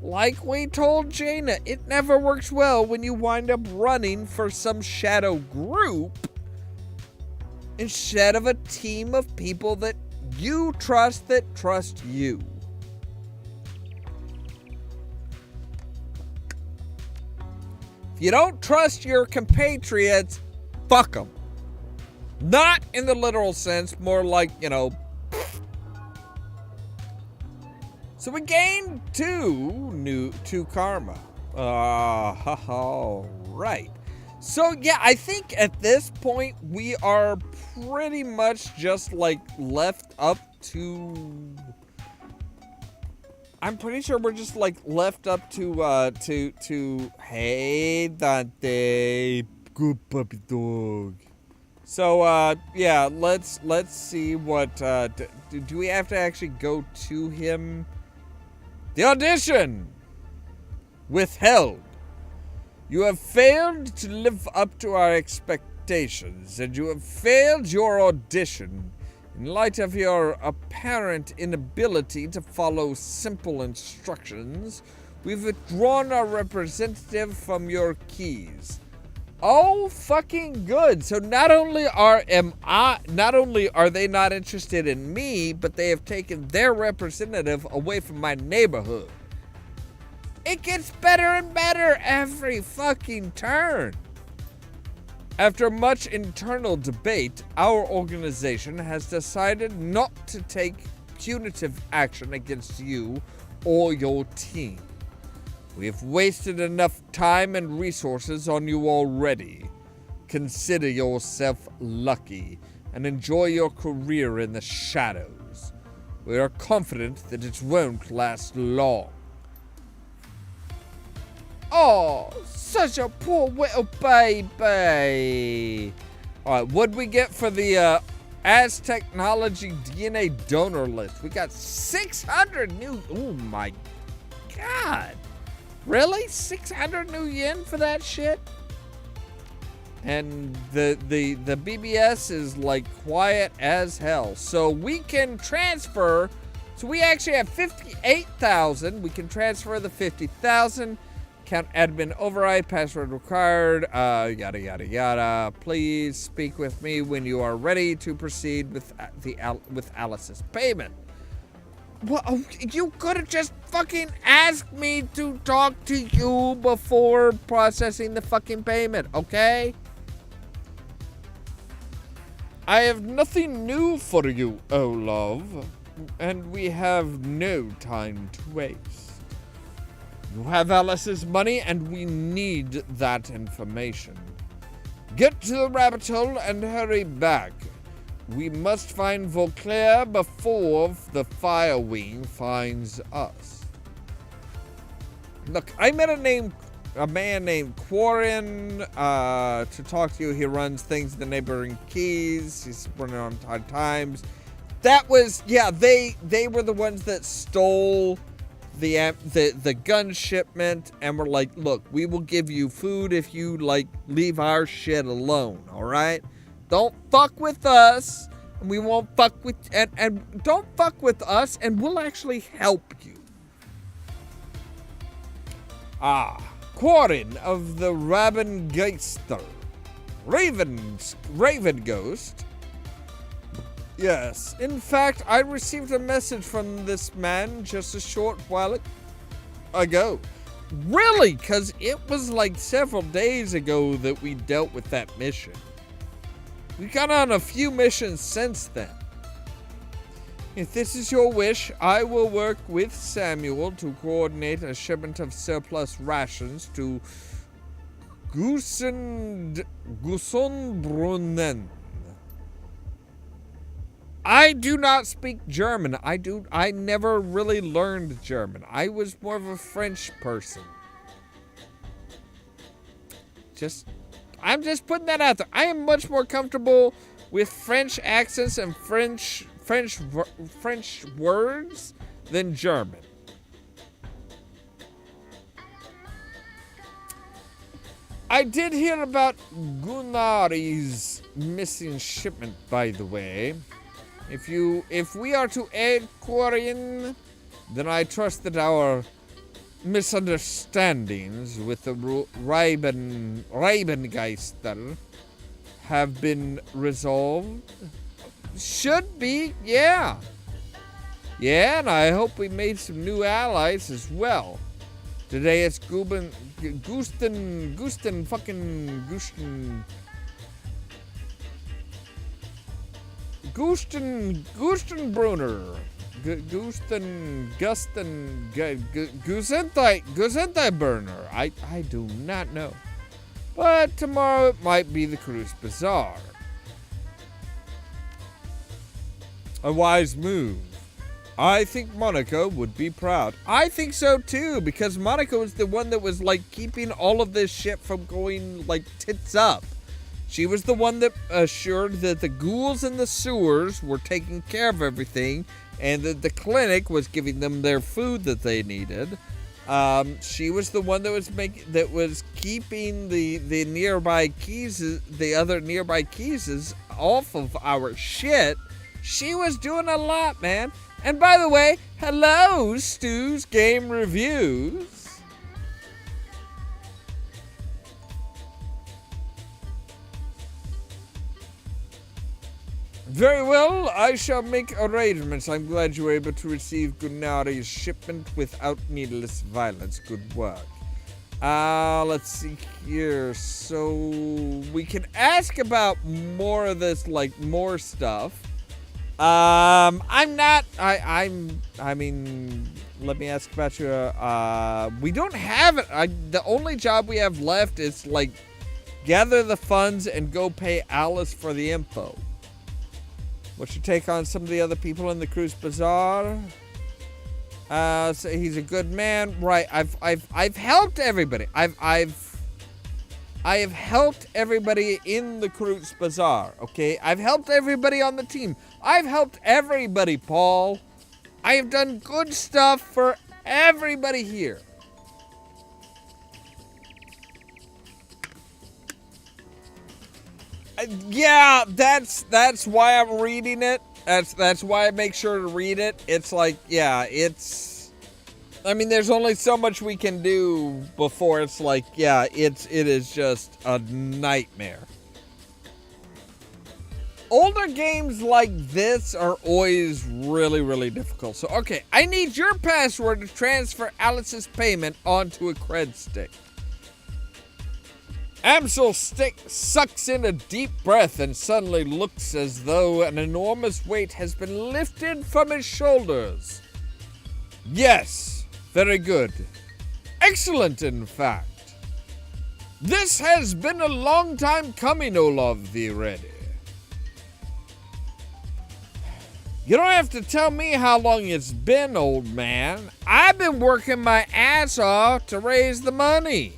Like we told Jaina, it never works well when you wind up running for some shadow group instead of a team of people that you trust that trust you. If you don't trust your compatriots, fuck them. Not in the literal sense, more like, So we gained two karma. Right. So yeah, I think at this point we are pretty much just like left up to. I'm pretty sure we're just like left up to. Hey, Dante, good puppy dog. So yeah, let's see what do we have to actually go to him? The audition withheld. You have failed to live up to our expectations, and you have failed your audition. In light of your apparent inability to follow simple instructions, we've withdrawn our representative from your keys. Oh, fucking good. So not only are they not interested in me, but they have taken their representative away from my neighborhood. It gets better and better every fucking turn. After much internal debate, our organization has decided not to take punitive action against you or your team. We have wasted enough time and resources on you already. Consider yourself lucky and enjoy your career in the shadows. We are confident that it won't last long. Oh, such a poor little baby. All right, what'd we get for the As Technology DNA donor list? We got 600 new. Oh my God. Really? 600 Nuyen for that shit? And the BBS is like quiet as hell. So we can transfer. So we actually have 58,000. We can transfer the 50,000. Account admin override, password required, yada yada yada. Please speak with me when you are ready to proceed with Alice's payment. Well, you could have just fucking asked me to talk to you before processing the fucking payment, okay? I have nothing new for you, Ollamh, and we have no time to waste. You have Alice's money, and we need that information. Get to the rabbit hole and hurry back. We must find Vauclair before the Fire Wing finds us. Look, I met a man named Quarren to talk to you. He runs things in the neighboring keys. He's running on hard times. That was, yeah, they were the ones that stole the gun shipment and were like, look, we will give you food if you like leave our shit alone, all right? Don't fuck with us, and we won't fuck with and don't fuck with us, and we'll actually help you. Quarren of the Raven Ghost. Yes, in fact, I received a message from this man just a short while ago. Really? Because it was like several days ago that we dealt with that mission. We got on a few missions since then. If this is your wish, I will work with Samuel to coordinate a shipment of surplus rations to Gussenbrunnen. I do not speak German. I never really learned German. I was more of a French person. I'm just putting that out there. I am much more comfortable with French accents and French words than German. I did hear about Gunnari's missing shipment, by the way. If we are to aid Quarian, then I trust that our misunderstandings with the Reibengeister have been resolved. Should be, yeah. Yeah, and I hope we made some new allies as well. Today it's Gusten Brunner. Gusentai Burner. I do not know. But tomorrow it might be the Cruise Bazaar. A wise move. I think Monaco would be proud. I think so too, because Monaco is the one that was like keeping all of this shit from going like tits up. She was the one that assured that the ghouls in the sewers were taking care of everything, and that the clinic was giving them their food that they needed. She was the one that was keeping the nearby keys, the other nearby keys, off of our shit. She was doing a lot, man. And by the way, hello, Stu's Game Reviews. Very well, I shall make arrangements. I'm glad you were able to receive Gunnari's shipment without needless violence. Good work. Let's see here. So we can ask about more of this, like more stuff. I mean, let me ask about you. We don't have it. The only job we have left is like gather the funds and go pay Alice for the info. What's your take on some of the other people in the Cruise Bazaar? So he's a good man, right? I've helped everybody. I have helped everybody in the Cruise Bazaar, okay? I've helped everybody on the team. I've helped everybody, Paul. I have done good stuff for everybody here. Yeah, that's why I'm reading it. That's why I make sure to read it. It's like, yeah, I mean, there's only so much we can do before it's like, yeah, it is just a nightmare. Older games like this are always really, really difficult. So, okay, I need your password to transfer Alice's payment onto a cred stick. Amsel Stick sucks in a deep breath and suddenly looks as though an enormous weight has been lifted from his shoulders. Yes, very good. Excellent, in fact. This has been a long time coming, Ollamh the Ready. You don't have to tell me how long it's been, old man. I've been working my ass off to raise the money.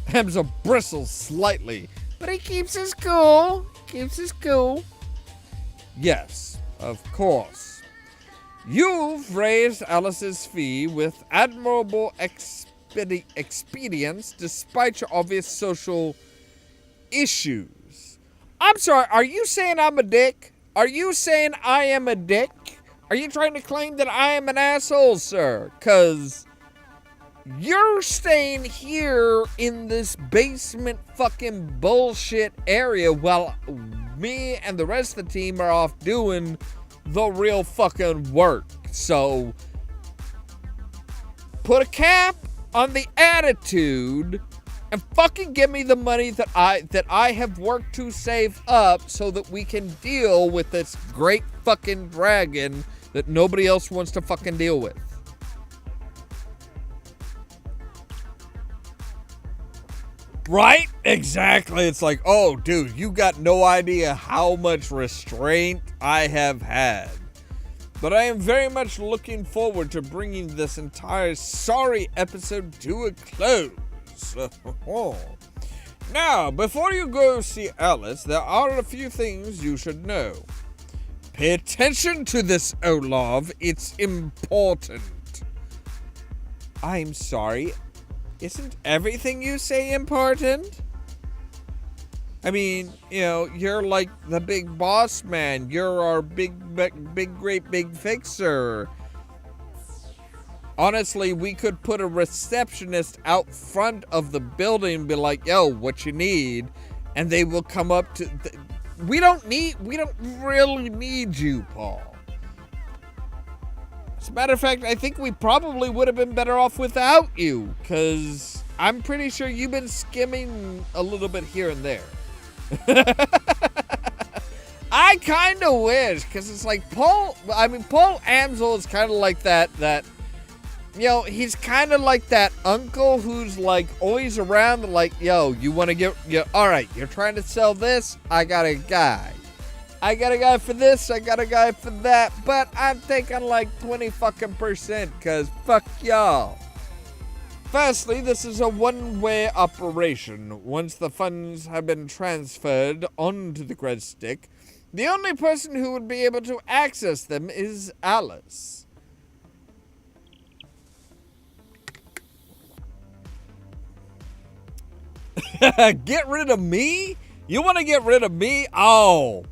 Hamza bristles slightly, but he keeps his cool. Yes, of course. You've raised Alice's fee with admirable expedience despite your obvious social issues. I'm sorry, are you saying I'm a dick? Are you saying I am a dick? Are you trying to claim that I am an asshole, sir? 'Cause you're staying here in this basement fucking bullshit area while me and the rest of the team are off doing the real fucking work. So put a cap on the attitude and fucking give me the money that I have worked to save up so that we can deal with this great fucking dragon that nobody else wants to fucking deal with. Right? Exactly. It's like, oh, dude, you got no idea how much restraint I have had. But I am very much looking forward to bringing this entire sorry episode to a close. Now, before you go see Alice, there are a few things you should know. Pay attention to this, Ollamh. It's important. I'm sorry. isn't everything you say important? I mean, you're like the big boss man. You're our great big fixer. Honestly, we could put a receptionist out front of the building and be like, yo, what you need? And they will come up to... We don't really need you, Paul. As a matter of fact, I think we probably would have been better off without you, because I'm pretty sure you've been skimming a little bit here and there. I kind of wish, because it's like Paul Amsel is kind of like that, he's kind of like that uncle who's like always around, like, yo, you want to get, all right, you're trying to sell this, I got a guy. I got a guy for this, I got a guy for that, but I'm taking like 20% because fuck y'all. Firstly, this is a one-way operation. Once the funds have been transferred onto the cred stick, the only person who would be able to access them is Alice. Get rid of me? You want to get rid of me? Oh,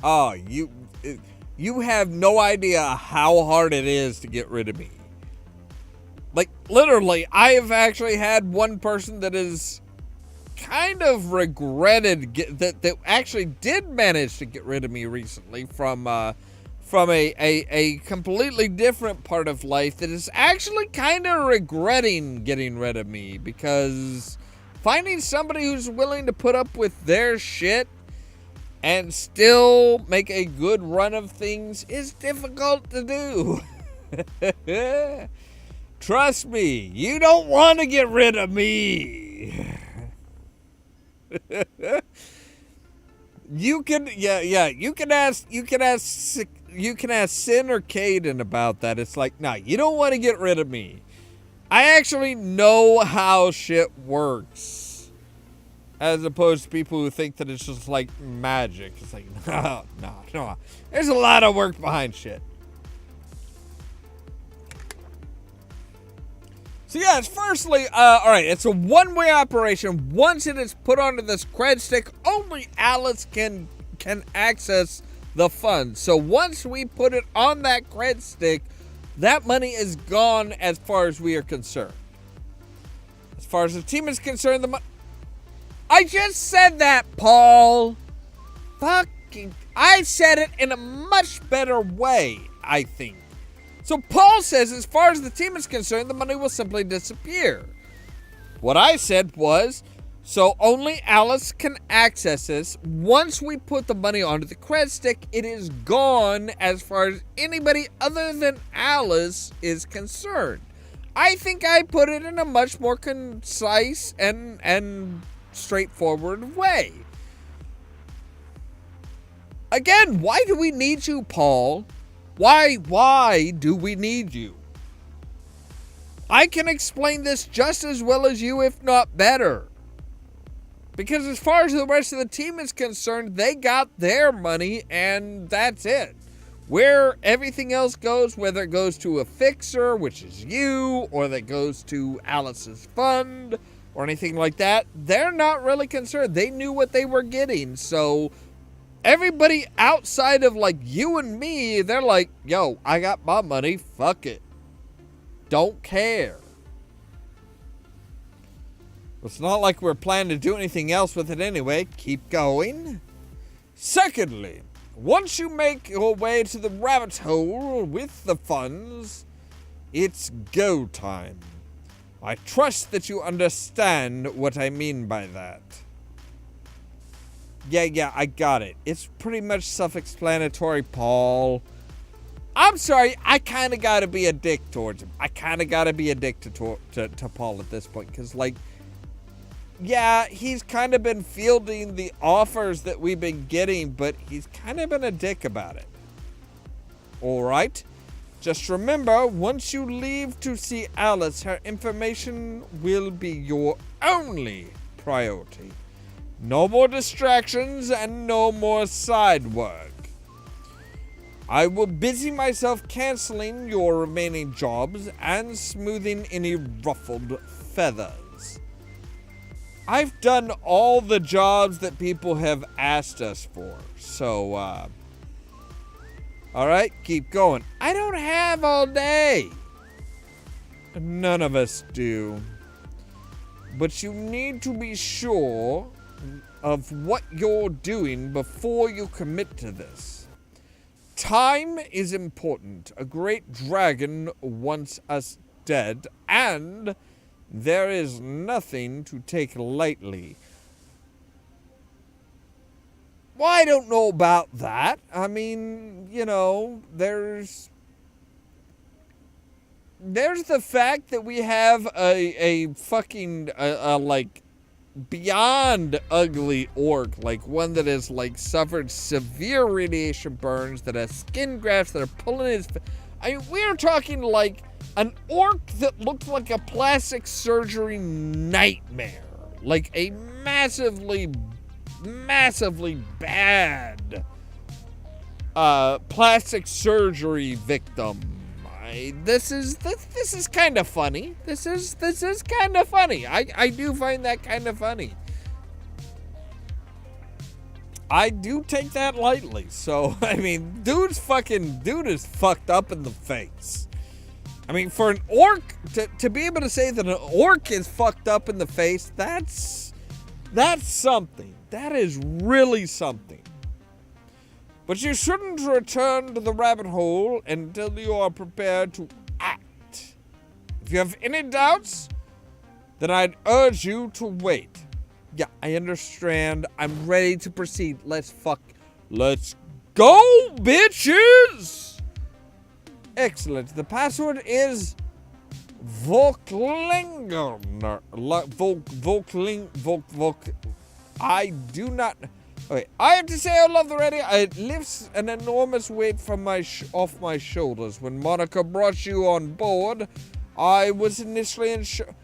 you have no idea how hard it is to get rid of me. Like, literally, I have actually had one person that is kind of regretted that actually did manage to get rid of me recently from a completely different part of life that is actually kind of regretting getting rid of me, because finding somebody who's willing to put up with their shit and still make a good run of things is difficult to do. Trust me, you don't want to get rid of me. You can ask Sin or Caden about that. It's like, nah, you don't want to get rid of me. I actually know how shit works, as opposed to people who think that it's just like magic. It's like, no. There's a lot of work behind shit. So yeah, it's firstly, alright, it's a one-way operation. Once it is put onto this cred stick, only Alice can access the funds. So once we put it on that cred stick, that money is gone as far as we are concerned. As far as the team is concerned, the money... I just said that, Paul! Fucking... I said it in a much better way, I think. So Paul says, as far as the team is concerned, the money will simply disappear. What I said was, so only Alice can access this. Once we put the money onto the cred stick, it is gone as far as anybody other than Alice is concerned. I think I put it in a much more concise and straightforward way. Again, why do we need you, Paul? Why do we need you? I can explain this just as well as you, if not better. Because as far as the rest of the team is concerned, they got their money and that's it. Where everything else goes, whether it goes to a fixer, which is you, or that goes to Alice's fund, or anything like that, they're not really concerned. They knew what they were getting, so... Everybody outside of, like, you and me, they're like, yo, I got my money, fuck it. Don't care. It's not like we're planning to do anything else with it anyway. Keep going. Secondly, once you make your way to the rabbit hole with the funds, it's go time. I trust that you understand what I mean by that. Yeah, I got it. It's pretty much self-explanatory, Paul. I'm sorry, I kind of got to be a dick towards him. I kind of got to be a dick to Paul at this point. Because, like, yeah, he's kind of been fielding the offers that we've been getting, but he's kind of been a dick about it. Alright? Just remember, once you leave to see Alice, her information will be your only priority. No more distractions and no more side work. I will busy myself canceling your remaining jobs and smoothing any ruffled feathers. I've done all the jobs that people have asked us for. So, alright, keep going. I don't have all day. None of us do. But you need to be sure of what you're doing before you commit to this. Time is important. A great dragon wants us dead, and there is nothing to take lightly. Well, I don't know about that. I mean, you know, there's the fact that we have a fucking, like, beyond ugly orc, like one that has, like, suffered severe radiation burns, that has skin grafts that are pulling his... I mean, we're talking, like, an orc that looked like a plastic surgery nightmare. Like a massively bad plastic surgery victim. This is kind of funny. This is kind of funny. I do find that kind of funny. I do take that lightly. So, I mean, dude is fucked up in the face. I mean, for an orc to be able to say that an orc is fucked up in the face, that's something. That is really something. But you shouldn't return to the rabbit hole until you are prepared to act. If you have any doubts, then I'd urge you to wait. Yeah, I understand. I'm ready to proceed. Let's go, bitches! Excellent. The password is Volklinger. I do not... Okay, I have to say I love the Ready. It lifts an enormous weight from off my shoulders. When Monica brought you on board, I was initially unsure.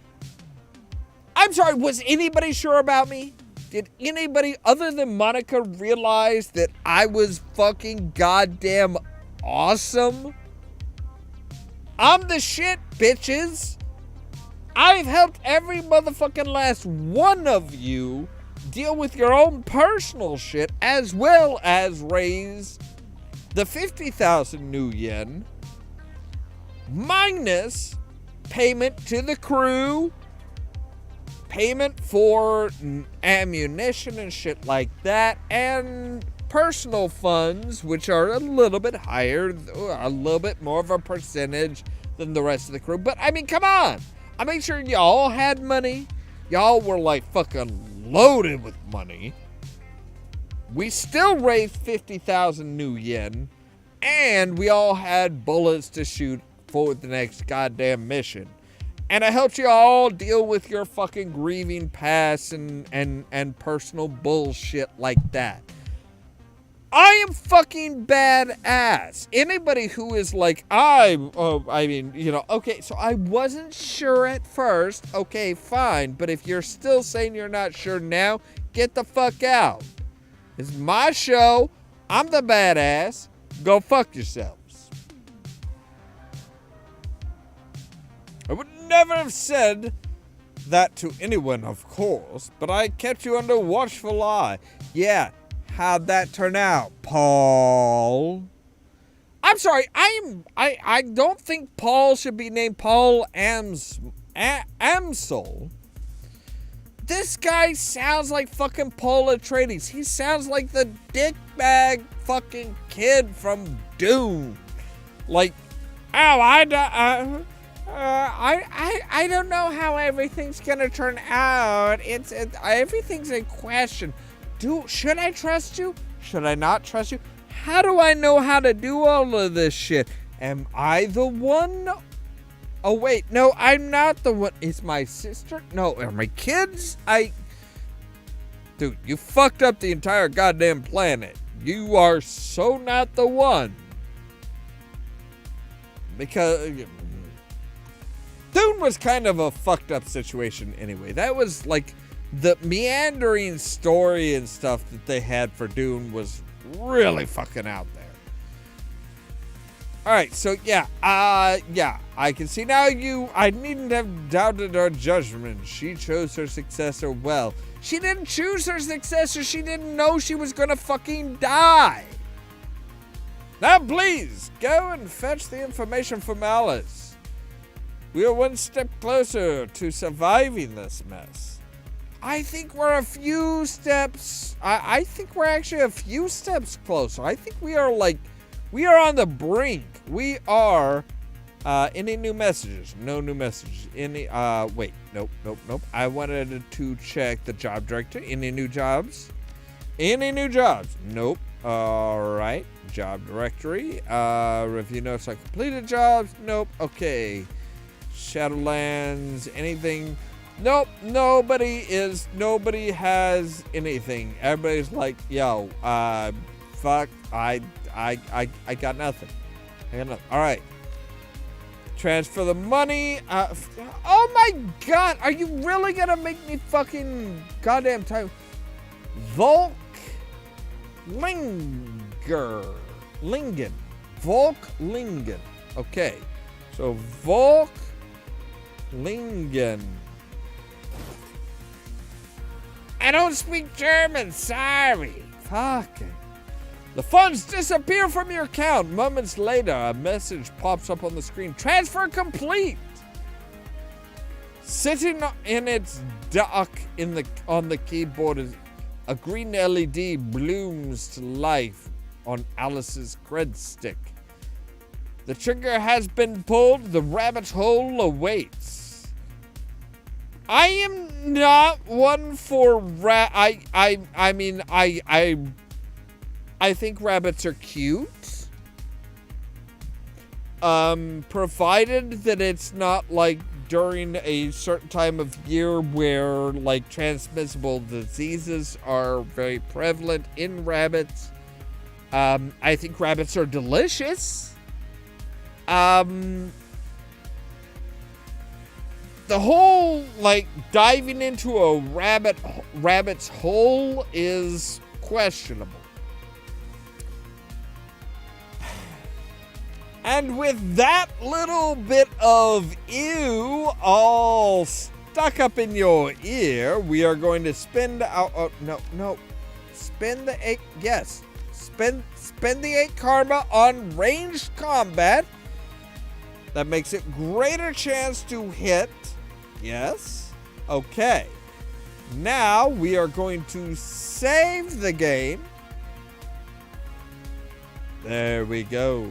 I'm sorry, was anybody sure about me? Did anybody other than Monica realize that I was fucking goddamn awesome? I'm the shit, bitches. I've helped every motherfucking last one of you deal with your own personal shit, as well as raise the 50,000 Nuyen, minus payment to the crew, payment for ammunition and shit like that, and personal funds, which are a little bit higher, a little bit more of a percentage than the rest of the crew. But I mean, come on. I made sure y'all had money. Y'all were like fucking loaded with money. We still raised 50,000 Nuyen, and we all had bullets to shoot for the next goddamn mission. And I helped you all deal with your fucking grieving past and personal bullshit like that. I am fucking badass. Anybody who is like, okay, so I wasn't sure at first. Okay, fine. But if you're still saying you're not sure now, get the fuck out. It's my show. I'm the badass. Go fuck yourselves. I would never have said that to anyone, of course, but I kept you under watchful eye. Yeah. How'd that turn out, Paul? I'm sorry, I don't think Paul should be named Paul Amsel. This guy sounds like fucking Paul Atreides. He sounds like the dickbag fucking kid from Dune. Like, I don't know how everything's gonna turn out. Everything's a question. Should I trust you? Should I not trust you? How do I know how to do all of this shit? Am I the one? Oh, wait. No, I'm not the one. Is my sister? No, are my kids? Dude, you fucked up the entire goddamn planet. You are so not the one. Because Dune was kind of a fucked up situation anyway. That was like... The meandering story and stuff that they had for Dune was really fucking out there. All right, so yeah, I can see now I needn't have doubted her judgment. She chose her successor well. She didn't choose her successor. She didn't know she was gonna fucking die. Now please, go and fetch the information from Alice. We are one step closer to surviving this mess. I think we're a few steps, I think we're actually a few steps closer. I think we are on the brink. We are, any new messages? No new messages. Wait, nope. I wanted to check the job directory. Any new jobs? Nope. All right. Job directory. Review notes on completed jobs. Nope. Okay. Shadowlands. Anything? Nope. Nobody has anything. Everybody's like, yo, fuck. I got nothing. All right. Transfer the money. Oh my God. Are you really going to make me fucking goddamn time? Lingen. Okay. So Lingen. I don't speak German. Sorry. Fucking. The funds disappear from your account. Moments later, a message pops up on the screen. Transfer complete. Sitting in its dock on the keyboard is a green LED blooms to life on Alice's cred stick. The trigger has been pulled. The rabbit hole awaits. I am not one for I think rabbits are cute. Provided that it's not like during a certain time of year where like transmissible diseases are very prevalent in rabbits. I think rabbits are delicious. The whole like diving into a rabbit's hole is questionable. And with that little bit of ew all stuck up in your ear, we are going to spend spend the 8, yes. Spend the 8 karma on ranged combat. That makes it greater chance to hit. Yes. Okay. Now we are going to save the game. There we go.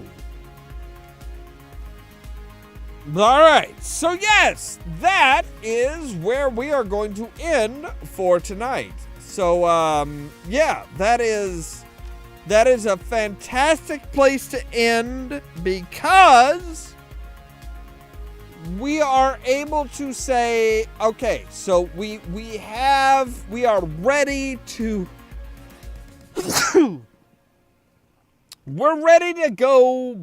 All right, so yes, that is where we are going to end for tonight. So, yeah, that is a fantastic place to end because we are able to say, okay, so we are ready to, we're ready to go.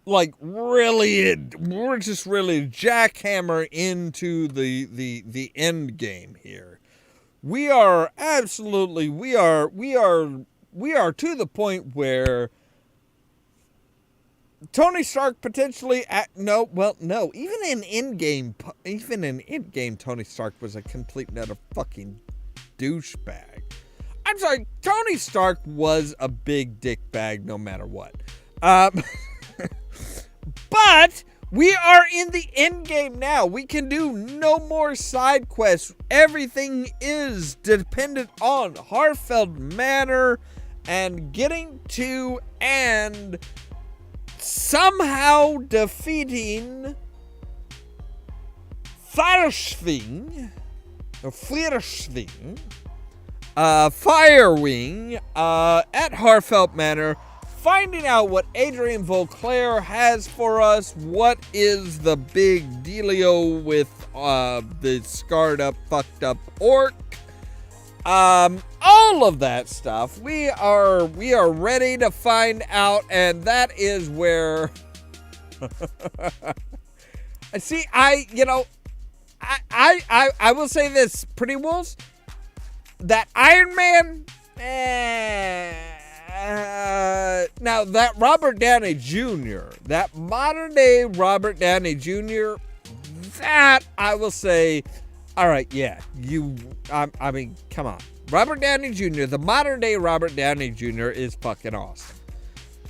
Like really, we're just really jackhammer into the end game here. We are absolutely, we are to the point where Tony Stark potentially even in Endgame, Tony Stark was a complete and utter fucking douchebag. I'm sorry, Tony Stark was a big dick bag no matter what. But we are in the end game now. We can do no more side quests. Everything is dependent on Hairbrained Manor and getting to and somehow defeating Firewing at Hairbrained Manor. Finding out what Adrian Vauclair has for us, what is the big dealio with the scarred up, fucked up orc, all of that stuff. We are ready to find out, and that is where I see. I will say this, Pretty Wolves, that Iron Man. Now, that Robert Downey Jr., that modern day Robert Downey Jr., that I will say, all right, yeah, I mean, come on. Robert Downey Jr., the modern day Robert Downey Jr. is fucking awesome.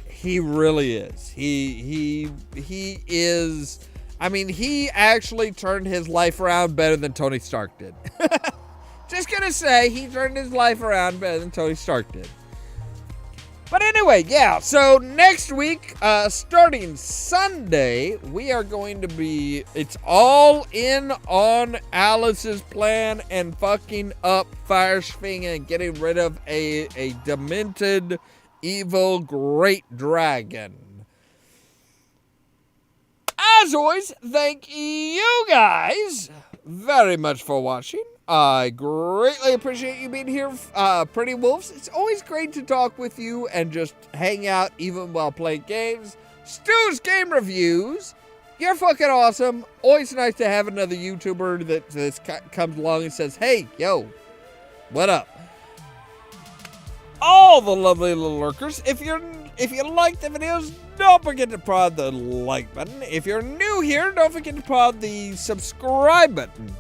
He really is. He is, I mean, he actually turned his life around better than Tony Stark did. Just gonna say, he turned his life around better than Tony Stark did. But anyway, yeah, so next week, starting Sunday, we are going to be, it's all in on Alice's plan and fucking up Fireschwing and getting rid of a demented, evil, great dragon. As always, thank you guys very much for watching. I greatly appreciate you being here, Pretty Wolves. It's always great to talk with you and just hang out even while playing games. Stu's Game Reviews. You're fucking awesome. Always nice to have another YouTuber that comes along and says, hey, yo, what up? All the lovely little lurkers. If you like the videos, don't forget to prod the like button. If you're new here, don't forget to prod the subscribe button.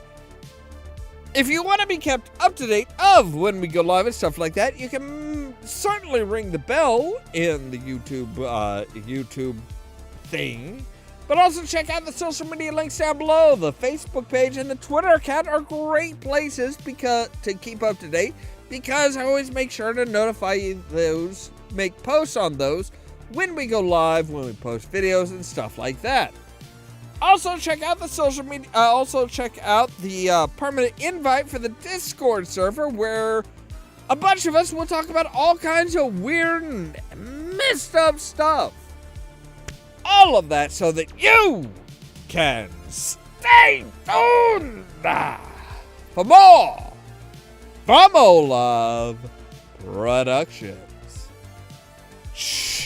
If you want to be kept up to date of when we go live and stuff like that, you can certainly ring the bell in the YouTube thing. But also check out the social media links down below. The Facebook page and the Twitter account are great places to keep up to date, because I always make sure to notify you those, make posts on those when we go live, when we post videos and stuff like that. Also check out the social media. Also check out the permanent invite for the Discord server, where a bunch of us will talk about all kinds of weird and messed up stuff. All of that so that you can stay tuned for more from Ollamh Productions. Cheerio!